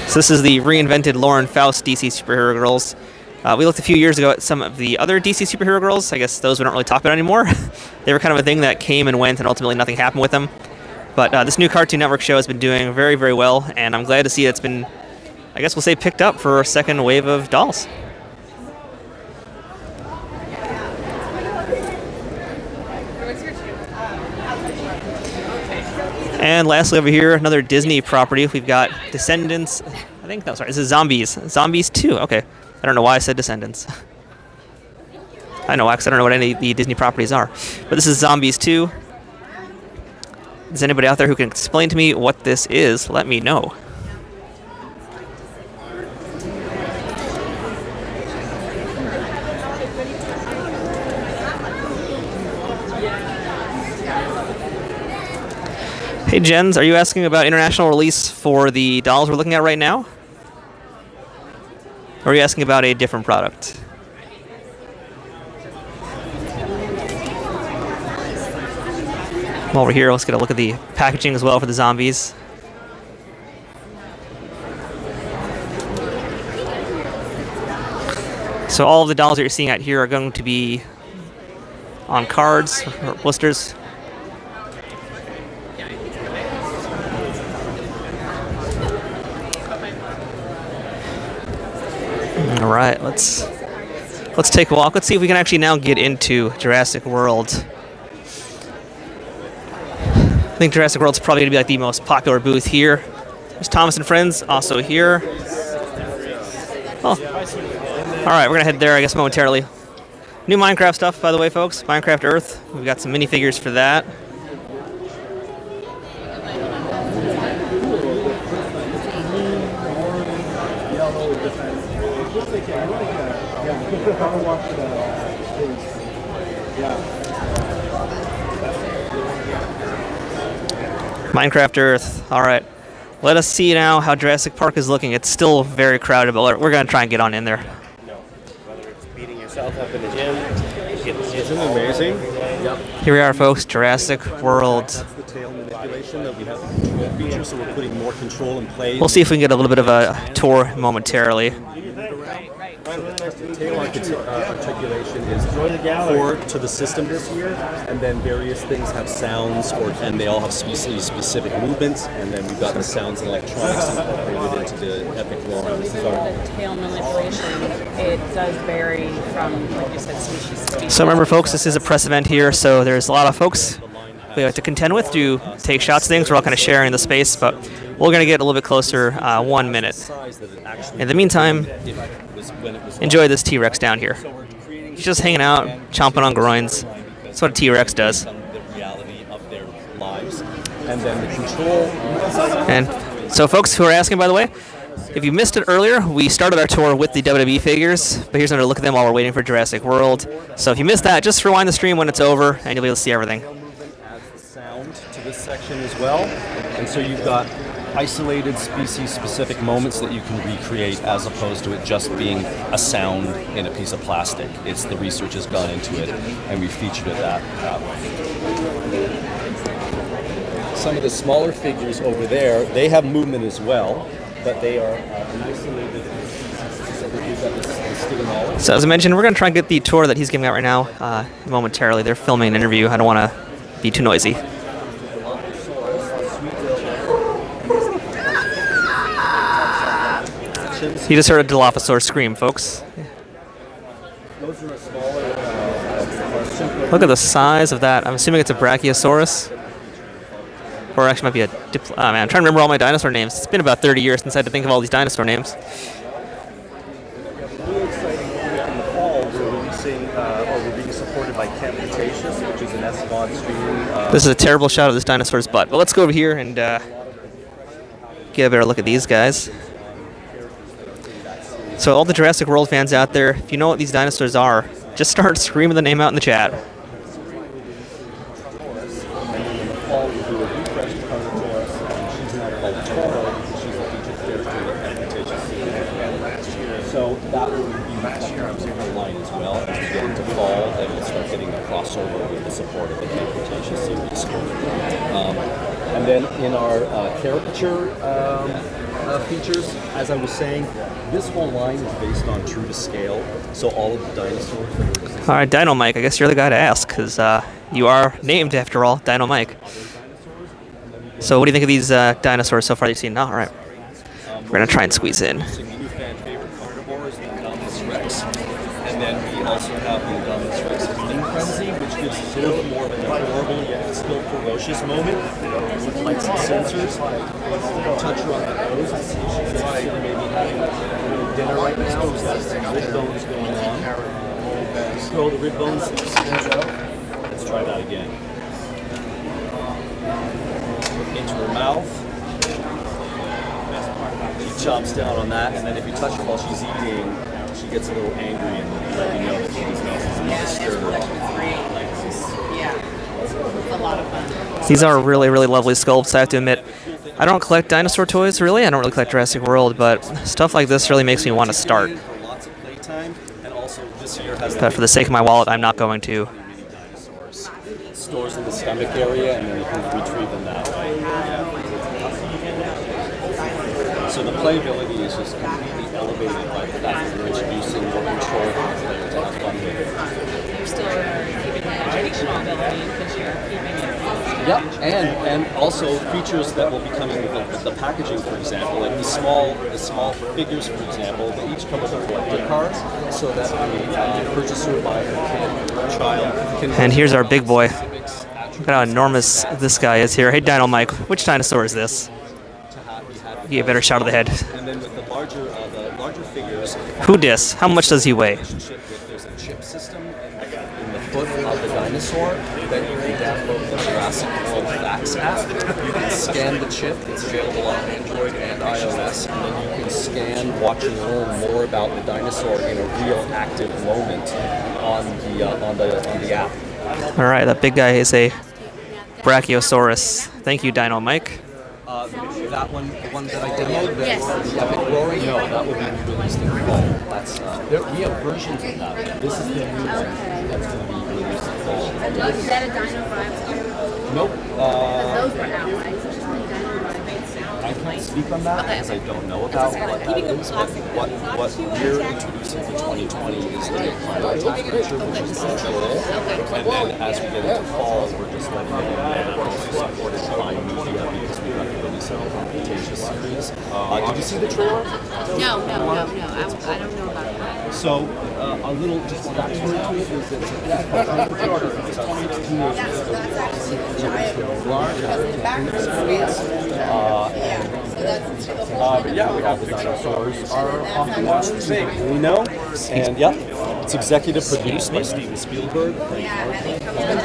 So this is the reinvented Lauren Faust DC Superhero Girls. We looked a few years ago at some of the other DC Superhero Girls. I guess those we don't really talk about anymore. They were kind of a thing that came and went, and ultimately nothing happened with them. But this new Cartoon Network show has been doing very, very well, and I'm glad to see it's been, I guess we'll say, picked up for a second wave of dolls. And lastly over here, another Disney property. We've got Descendants. I think that's right. This is Zombies. Zombies 2. Okay. I don't know why I said Descendants. I know, because I don't know what any of the Disney properties are. But this is Zombies 2. Is anybody out there who can explain to me what this is? Let me know. Hey Jens, are you asking about international release for the dolls we're looking at right now? Or are you asking about a different product? While we're here, let's get a look at the packaging as well for the zombies. So all of the dolls that you're seeing out here are going to be on cards or blisters. All right, let's take a walk. Let's see if we can actually now get into Jurassic World. I think Jurassic World's probably going to be like the most popular booth here. There's Thomas and Friends also here. Oh, All right, we're gonna head there, I guess, momentarily. New Minecraft stuff, by the way, folks. Minecraft Earth. We've got some minifigures for that. Minecraft Earth. All right. Let us see now how Jurassic Park is looking. It's still very crowded, but we're going to try and get on in there. Whether it's beating yourself up in the gym, isn't it amazing? Yep. Here we are, folks. Jurassic World. That's the tail manipulation that we have the control feature, so we're putting more control in play. We'll see if we can get a little bit of a tour momentarily. The tail articulation is core to the system this year, and then various things have sounds, and they all have species-specific movements, and then we've got the sounds and electronics incorporated into the epic lore. This is our tail manipulation. It does vary from, like you said, species to species. So remember, folks, this is a press event here, so there's a lot of folks we have to contend with to take shots of things. We're all kind of sharing the space, but we're going to get a little bit closer 1 minute. In the meantime, enjoy this T-Rex down here. He's just hanging out, chomping on groins. That's what a T-Rex does. And so folks who are asking, by the way, if you missed it earlier, we started our tour with the WWE figures, but here's another look at them while we're waiting for Jurassic World. So if you missed that, just rewind the stream when it's over, and you'll be able to see everything. Sound to this section as well, and so you've got isolated species-specific moments that you can recreate, as opposed to it just being a sound in a piece of plastic. It's the research has gone into it, and we featured it that way. Some of the smaller figures over there, they have movement as well, but they are isolated. So as I mentioned, we're going to try and get the tour that he's giving out right now momentarily. They're filming an interview. I don't want to be too noisy. You just heard a Dilophosaurus scream, folks. Look at the size of that. I'm assuming it's a Brachiosaurus. Or actually might be a man, I'm trying to remember all my dinosaur names. It's been about 30 years since I had to think of all these dinosaur names. We're being supported by Cretaceous, which is an S-VOD streaming. This is a terrible shot of this dinosaur's butt. But let's go over here and get a better look at these guys. So all the Jurassic World fans out there, if you know what these dinosaurs are, just start screaming the name out in the chat. So that will be last year. I'm seeing the line as well. As we get into fall, and we'll start getting the crossover with the support of the Cretaceous series. And then in our caricature features, as I was saying, this whole line is based on true to scale. So all of the dinosaurs. All right, Dino Mike, I guess you're the guy to ask, because you are named, after all, Dino Mike. So what do you think of these dinosaurs so far that you've seen? All right. We're going to try and squeeze in. And then we also have the Indominus Rex Feeding Frenzy, which gives a little bit more of an adorable yet still ferocious moment with lights and sensors. Touch her on the nose. She's maybe having a little dinner right now. We've got some rib bones going on. Throw the rib bones. Let's try that again. Into her mouth. She chomps down on that, and then if you touch her while she's eating, she gets a little angry and let you know that she's not disturbed. A lot of fun. These are really, really lovely sculpts, I have to admit. I don't collect dinosaur toys, really. I don't really collect Jurassic World, but stuff like this really makes me want to start. But for the sake of my wallet, I'm not going to. Stores in the stomach area, and then you can retrieve them that way. So the playability is just completely elevated by the fact that we're introducing more control for the player to have fun with it. You're still keeping the educational ability because you're keeping it. Yep, and also features that will be coming with the packaging, for example, like the small figures, for example, they each come with a collector cards, so that the purchaser, buyer, kid, child can. And here's our big boy. Look at how enormous this guy is here. Hey, Dino Mike, which dinosaur is this? Get a better shot of the head. And then with the larger larger figures. Who dis? How much does he weigh? There's a chip system in the foot of the dinosaur that you can download the Jurassic World Facts app. You can scan the chip. It's available on Android and iOS, and then you can scan, watch, and learn more about the dinosaur in a real active moment on the app. All right, that big guy is a Brachiosaurus. Thank you, Dino Mike. That one, the one that I demoed, the Epic Roaring, no, that will be released in the fall. That's, we have versions of that. This is the new one that's going to be released in the fall. Is that a Dino Vibe? Nope. Those were out, right? I can't speak on that because I don't know about what that is. But what we're introducing for 2020 is the Untitled Chapter, which is the control. And then as we get into fall, we're just letting it know supported by media because we got to release a Presentation series. Did you see the trailer? No. I don't know about that. So, a little just backstory to it is that it's about 16 years but yeah, we have the dinosaurs are off the watch the same. We know, and yep, it's executive produced by Steven Spielberg. All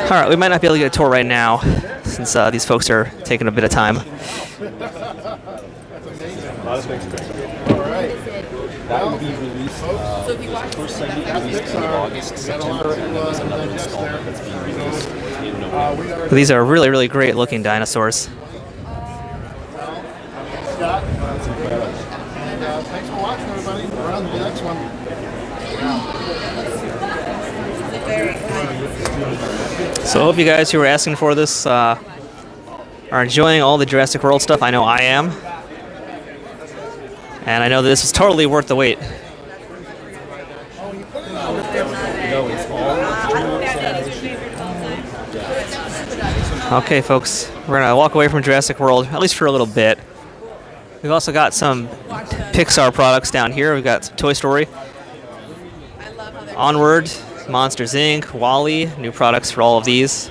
right, we might not be able to get a tour right now since these folks are taking a bit of time. That will be released. The first segment released in August, September, and then there's another installment that's being released in November. These are really, really great looking dinosaurs. And thanks for watching, everybody. We're on to the next one. So I hope you guys who are asking for this are enjoying all the Jurassic World stuff. I know I am. And I know that this is totally worth the wait. Okay, folks, we're going to walk away from Jurassic World, at least for a little bit. We've also got some Pixar products down here. We've got some Toy Story, Onward, Monsters Inc., WALL-E, new products for all of these.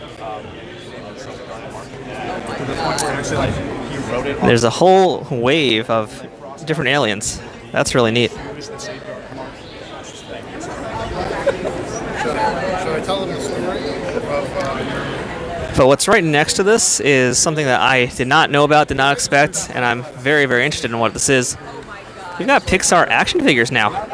There's a whole wave of different aliens. That's really neat. Should I tell them the story of... But what's right next to this is something that I did not know about, did not expect, and I'm very, very interested in what this is. We've got Pixar action figures now.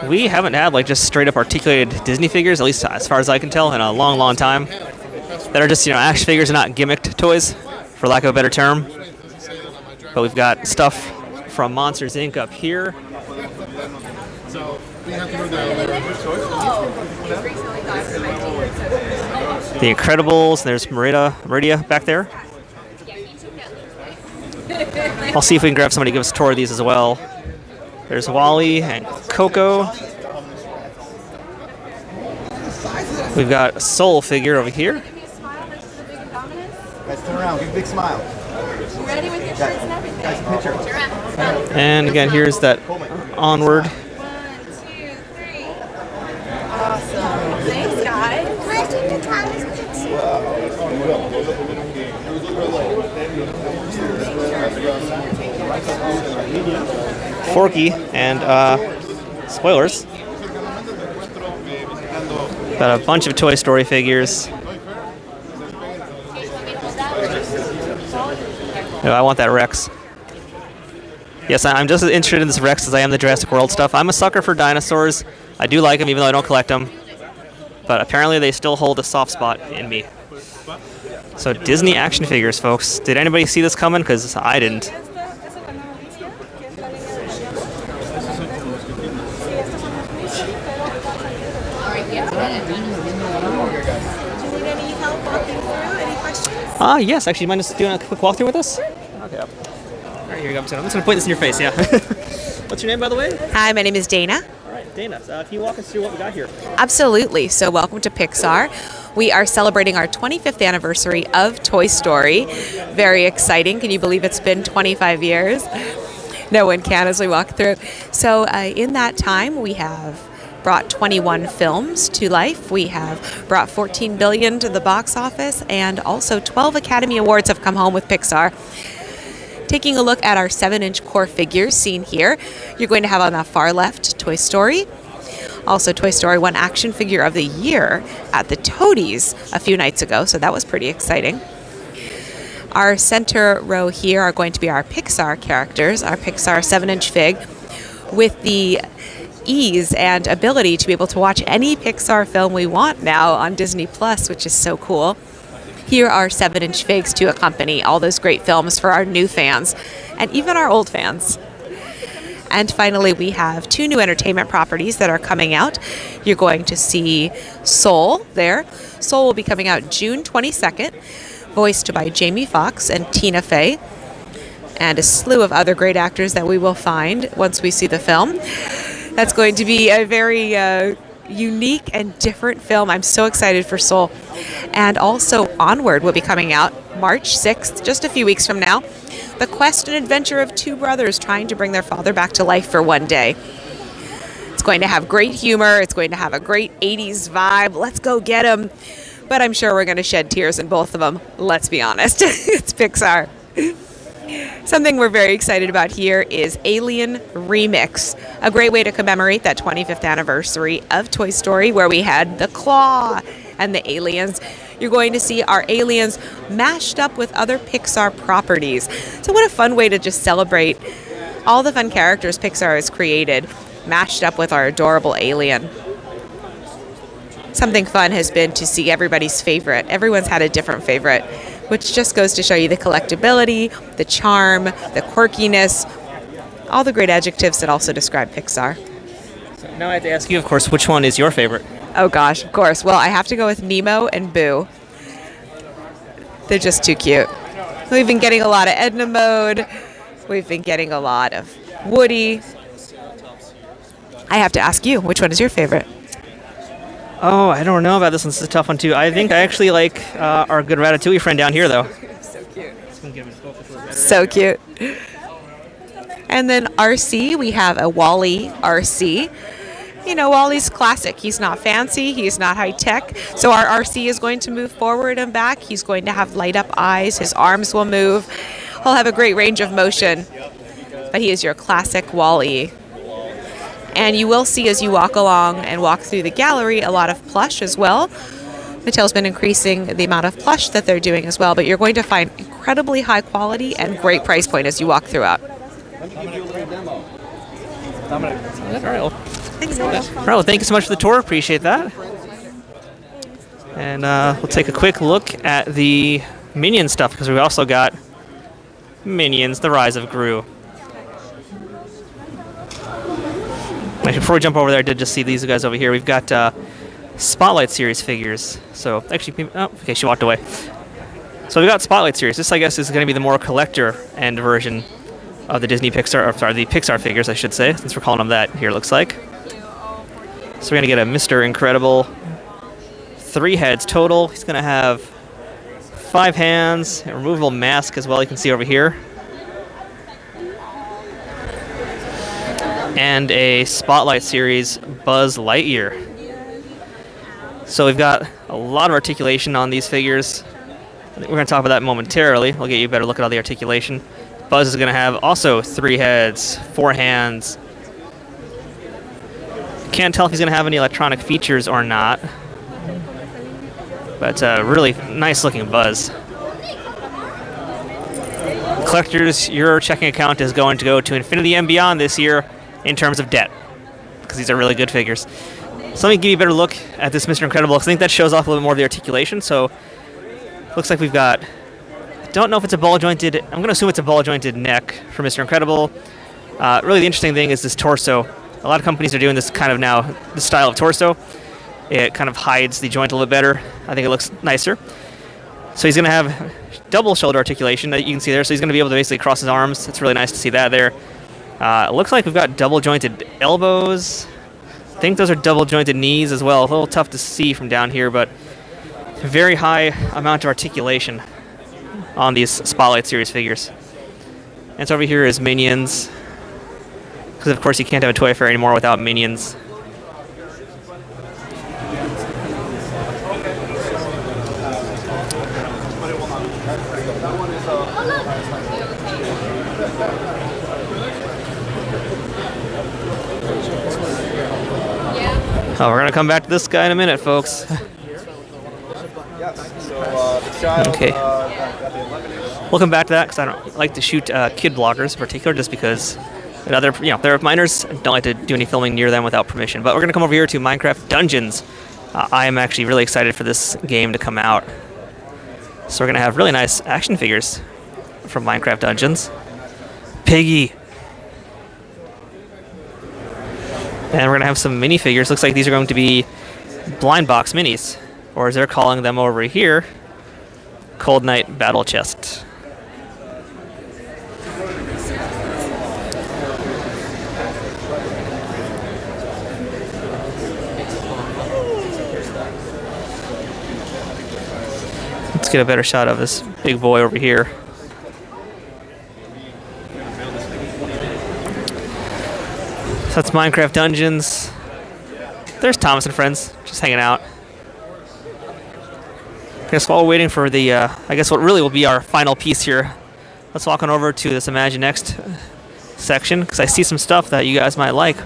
We haven't had like just straight up articulated Disney figures, at least as far as I can tell, in a long, long time. That are just, action figures and not gimmicked toys, for lack of a better term. But we've got stuff from Monsters Inc. up here. So we have to go down The Incredibles, and there's Meridia back there. I'll see if we can grab somebody to give us a tour of these as well. There's WALL-E and Coco. We've got a Soul figure over here. Guys, turn around, give a big smile. You ready with your shirts and everything? Guys, picture. And again, here's that Onward. 1, 2, 3. Awesome. Thanks, guys. Forky and spoilers. Got a bunch of Toy Story figures. No, I want that Rex. Yes, I'm just as interested in this Rex as I am the Jurassic World stuff. I'm a sucker for dinosaurs. I do like them, even though I don't collect them. But apparently they still hold a soft spot in me. So Disney action figures, folks. Did anybody see this coming? Because I didn't. Yes, actually, you mind just doing a quick walkthrough with us? Okay. All right, here you go. I'm just going to point this in your face, yeah. What's your name, by the way? Hi, my name is Dana. All right, Dana, can you walk us through what we got here? Absolutely. So welcome to Pixar. We are celebrating our 25th anniversary of Toy Story. Very exciting. Can you believe it's been 25 years? No one can as we walk through. So in that time, we have brought 21 films to life. We have brought $14 billion to the box office, and also 12 Academy Awards have come home with Pixar. Taking a look at our 7-inch core figures seen here, you're going to have on the far left Toy Story. Also, Toy Story won Action Figure of the Year at the Toadies a few nights ago, so that was pretty exciting. Our center row here are going to be our Pixar characters, our Pixar 7-inch fig, with the ease and ability to be able to watch any Pixar film we want now on Disney Plus, which is so cool. Here are 7-inch figs to accompany all those great films for our new fans and even our old fans. And finally, we have 2 new entertainment properties that are coming out. You're going to see Soul there. Soul will be coming out June 22nd, voiced by Jamie Foxx and Tina Fey, and a slew of other great actors that we will find once we see the film. That's going to be a very unique and different film. I'm so excited for Soul. And also Onward will be coming out March 6th, just a few weeks from now. The quest and adventure of 2 brothers trying to bring their father back to life for one day. It's going to have great humor. It's going to have a great 80s vibe. Let's go get 'em. But I'm sure we're going to shed tears in both of them. Let's be honest. It's Pixar. Something we're very excited about here is Alien Remix, a great way to commemorate that 25th anniversary of Toy Story, where we had the claw and the aliens. You're going to see our aliens mashed up with other Pixar properties. So what a fun way to just celebrate all the fun characters Pixar has created, mashed up with our adorable alien. Something fun has been to see everybody's favorite. Everyone's had a different favorite, which just goes to show you the collectability, the charm, the quirkiness, all the great adjectives that also describe Pixar. So now I have to ask you, of course, which one is your favorite? Oh gosh, of course. Well, I have to go with Nemo and Boo. They're just too cute. We've been getting a lot of Edna Mode. We've been getting a lot of Woody. I have to ask you, which one is your favorite? Oh, I don't know about this one. This is a tough one, too. I think I actually like our good Ratatouille friend down here, though. So cute. So cute. And then RC, we have a Wall-E RC. You know, Wall-E's classic. He's not fancy. He's not high-tech. So our RC is going to move forward and back. He's going to have light-up eyes. His arms will move. He'll have a great range of motion. But he is your classic Wall-E. And you will see as you walk along and walk through the gallery a lot of plush as well. Mattel's been increasing the amount of plush that they're doing as well, but you're going to find incredibly high quality and great price point as you walk throughout. Thanks so much. All right, well, thank you so much for the tour. Appreciate that. And we'll take a quick look at the Minion stuff, because we also got Minions, The Rise of Gru. Actually, before we jump over there, I did just see these guys over here. We've got Spotlight Series figures. So, actually, oh, okay, she walked away. So we've got Spotlight Series. This, I guess, is going to be the more collector end version of the Disney Pixar, or sorry, the Pixar figures, I should say, since we're calling them that here, it looks like. So we're going to get a Mr. Incredible. 3 heads total. He's going to have 5 hands, a removable mask as well, you can see over here. And a Spotlight Series Buzz Lightyear. So we've got a lot of articulation on these figures. I think we're going to talk about that momentarily. We'll get you a better look at all the articulation. Buzz is going to have also 3 heads, 4 hands. Can't tell if he's going to have any electronic features or not. But really nice looking Buzz. Collectors, your checking account is going to go to infinity and beyond this year in terms of debt, because these are really good figures. So let me give you a better look at this Mr. Incredible. I think that shows off a little bit more of the articulation. So looks like we've got, I don't know if it's a ball jointed, I'm going to assume it's a ball jointed neck for Mr. Incredible. Really the interesting thing is this torso. A lot of companies are doing this kind of now, the style of torso. It kind of hides the joint a little bit better. I think it looks nicer. So he's going to have double shoulder articulation that you can see there. So he's going to be able to basically cross his arms. It's really nice to see that there. It looks like we've got double jointed elbows. I think those are double jointed knees as well. A little tough to see from down here, but very high amount of articulation on these Spotlight Series figures. And so over here is Minions, because of course you can't have a toy fair anymore without Minions. Oh, we're gonna come back to this guy in a minute, folks. Okay. We'll come back to that because I don't like to shoot kid bloggers in particular, just because they're minors. Don't like to do any filming near them without permission. But we're gonna come over here to Minecraft Dungeons. I am actually really excited for this game to come out. So we're gonna have really nice action figures from Minecraft Dungeons. Piggy. And we're gonna have some minifigures. Looks like these are going to be blind box minis, or as they're calling them over here, Cold Night Battle Chest. Let's get a better shot of this big boy over here. So that's Minecraft Dungeons. There's Thomas and friends, just hanging out. I guess while we're waiting for the, I guess what really will be our final piece here, let's walk on over to this Imaginext section, because I see some stuff that you guys might like.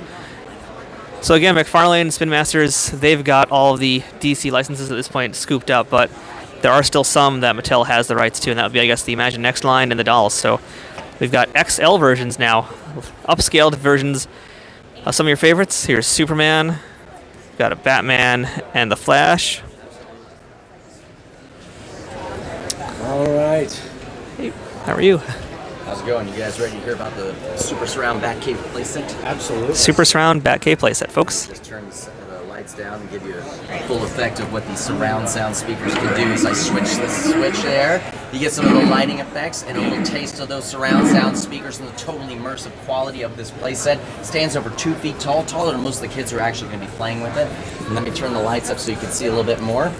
So again, McFarlane and Spin Masters, they've got all of the DC licenses at this point scooped up, but there are still some that Mattel has the rights to, and that would be, I guess, the Imaginext line and the dolls. So we've got XL versions now, upscaled versions of some of your favorites. Here's Superman, we've got a Batman, and the Flash. All right. Hey, how are you? How's it going? You guys ready to hear about the Super Surround Batcave playset? Absolutely. Super Surround Batcave playset, folks. Just turn the lights down and give you a full effect of what these surround sound speakers can do. As I switch the switch there, you get some of the lighting effects and a little taste of those surround sound speakers and the totally immersive quality of this playset. Stands over 2 feet tall, taller than most of the kids who are actually going to be playing with it. And let me turn the lights up so you can see a little bit more.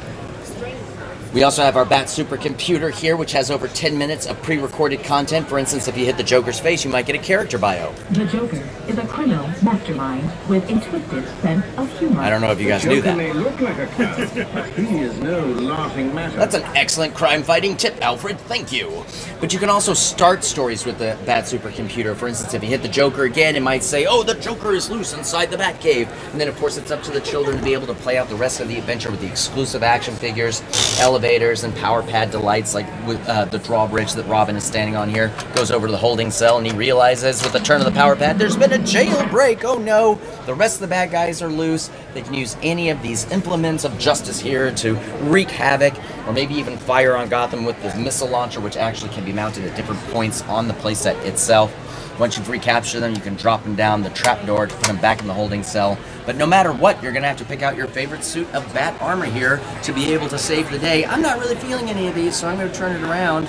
We also have our Bat Supercomputer here, which has over 10 minutes of pre-recorded content. For instance, if you hit the Joker's face, you might get a character bio. The Joker is a criminal mastermind with a twisted sense of humor. I don't know if you guys knew that. May look like a clown, but he is no laughing matter. That's an excellent crime-fighting tip, Alfred. Thank you. But you can also start stories with the Bat Supercomputer. For instance, if you hit the Joker again, it might say, "Oh, the Joker is loose inside the Batcave." And then, of course, it's up to the children to be able to play out the rest of the adventure with the exclusive action figures, elevators, and power pad delights, like with the drawbridge that Robin is standing on here. Goes over to the holding cell, and he realizes with the turn of the power pad, there's been a jailbreak. Oh no, the rest of the bad guys are loose. They can use any of these implements of justice here to wreak havoc, or maybe even fire on Gotham with the missile launcher, which actually can be mounted at different points on the playset itself. Once you've recaptured them, you can drop them down the trapdoor to put them back in the holding cell. But no matter what, you're going to have to pick out your favorite suit of bat armor here to be able to save the day. I'm not really feeling any of these, so I'm going to turn it around.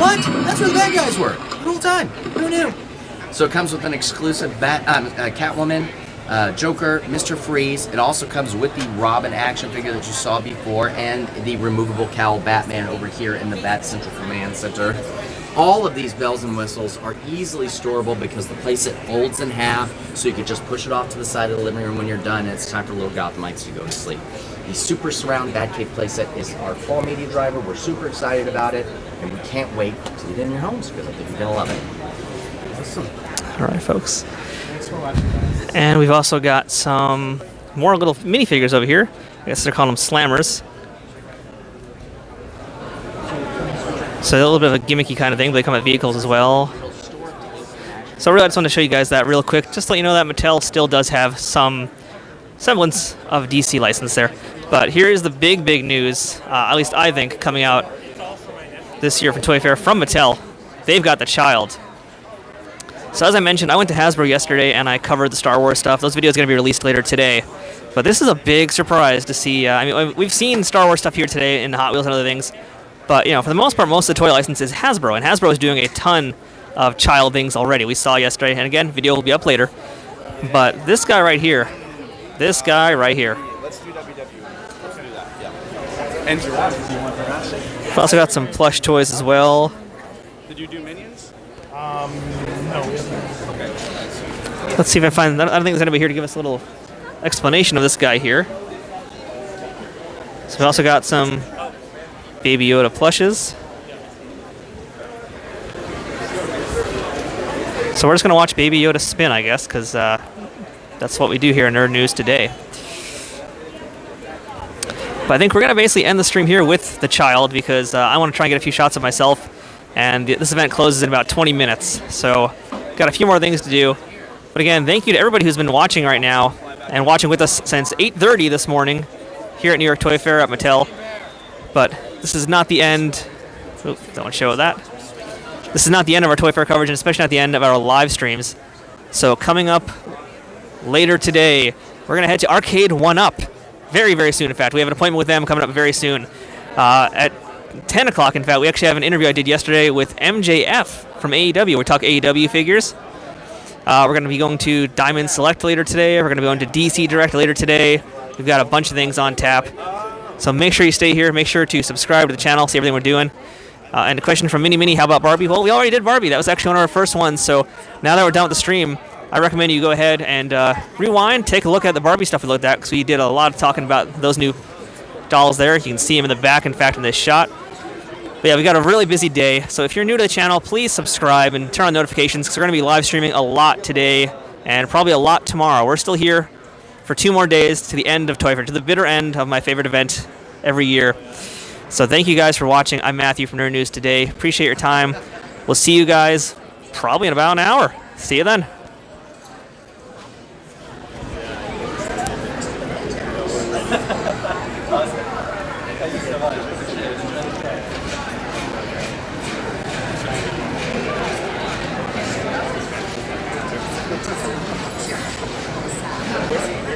What? That's where the bad guys were the whole time. Who knew? So it comes with an exclusive Catwoman, Joker, Mr. Freeze. It also comes with the Robin action figure that you saw before, and the removable cowl Batman over here in the Bat Central Command Center. All of these bells and whistles are easily storable because the playset folds in half, so you can just push it off to the side of the living room when you're done, and it's time for little Gothamites to go to sleep. The Super Surround Batcave playset is our fall media driver. We're super excited about it, and we can't wait to get it in your homes because I think you're going to love it. Awesome. All right, folks. And we've also got some more little minifigures over here. I guess they're calling them slammers. So a little bit of a gimmicky kind of thing, but they come with vehicles as well. So really I just want to show you guys that real quick, just to let you know that Mattel still does have some semblance of DC license there. But here is the big news, at least I think, coming out this year for Toy Fair from Mattel. They've got the child. So as I mentioned, I went to Hasbro yesterday and I covered the Star Wars stuff. Those videos are going to be released later today. But this is a big surprise to see. I mean, we've seen Star Wars stuff here today in Hot Wheels and other things. But, you know, for the most part, most of the toy license is Hasbro, and Hasbro is doing a ton of child things already. We saw yesterday, and again, video will be up later. But this guy right here, Let's do WWE. Let's do that, yeah. And Jurassic, do you want Jurassic? We've also got some plush toys as well. Did you do Minions? No. Okay. Let's see if I find, I don't think there's anybody here to give us a little explanation of this guy here. So we've also got some Baby Yoda plushes. So we're just going to watch Baby Yoda spin, I guess, because that's what we do here in Nerd News today. But I think we're going to basically end the stream here with the child because I want to try and get a few shots of myself. And this event closes in about 20 minutes. So got a few more things to do. But again, thank you to everybody who's been watching right now and watching with us since 8:30 this morning here at New York Toy Fair at Mattel. But this is not the end. Oop, don't show that. This is not the end of our Toy Fair coverage, and especially not the end of our live streams. So coming up later today, we're going to head to Arcade 1-Up very, very soon. In fact, we have an appointment with them coming up very soon. At 10 o'clock, in fact, we actually have an interview I did yesterday with MJF from AEW. We talk AEW figures. We're going to be going to Diamond Select later today. We're going to be going to DC Direct later today. We've got a bunch of things on tap. So make sure you stay here. Make sure to subscribe to the channel, see everything we're doing. And a question from Mini, how about Barbie? Well, we already did Barbie. That was actually one of our first ones. So now that we're done with the stream, I recommend you go ahead and rewind, take a look at the Barbie stuff we looked at, because we did a lot of talking about those new dolls there. You can see them in the back, in fact, in this shot. But yeah, we got a really busy day. So if you're new to the channel, please subscribe and turn on notifications, because we're going to be live streaming a lot today and probably a lot tomorrow. We're still here for 2 more days to the end of Toy Fair, to the bitter end of my favorite event every year. So thank you guys for watching. I'm Matthew from Nerd News Today. Appreciate your time. We'll see you guys probably in about an hour. See you then.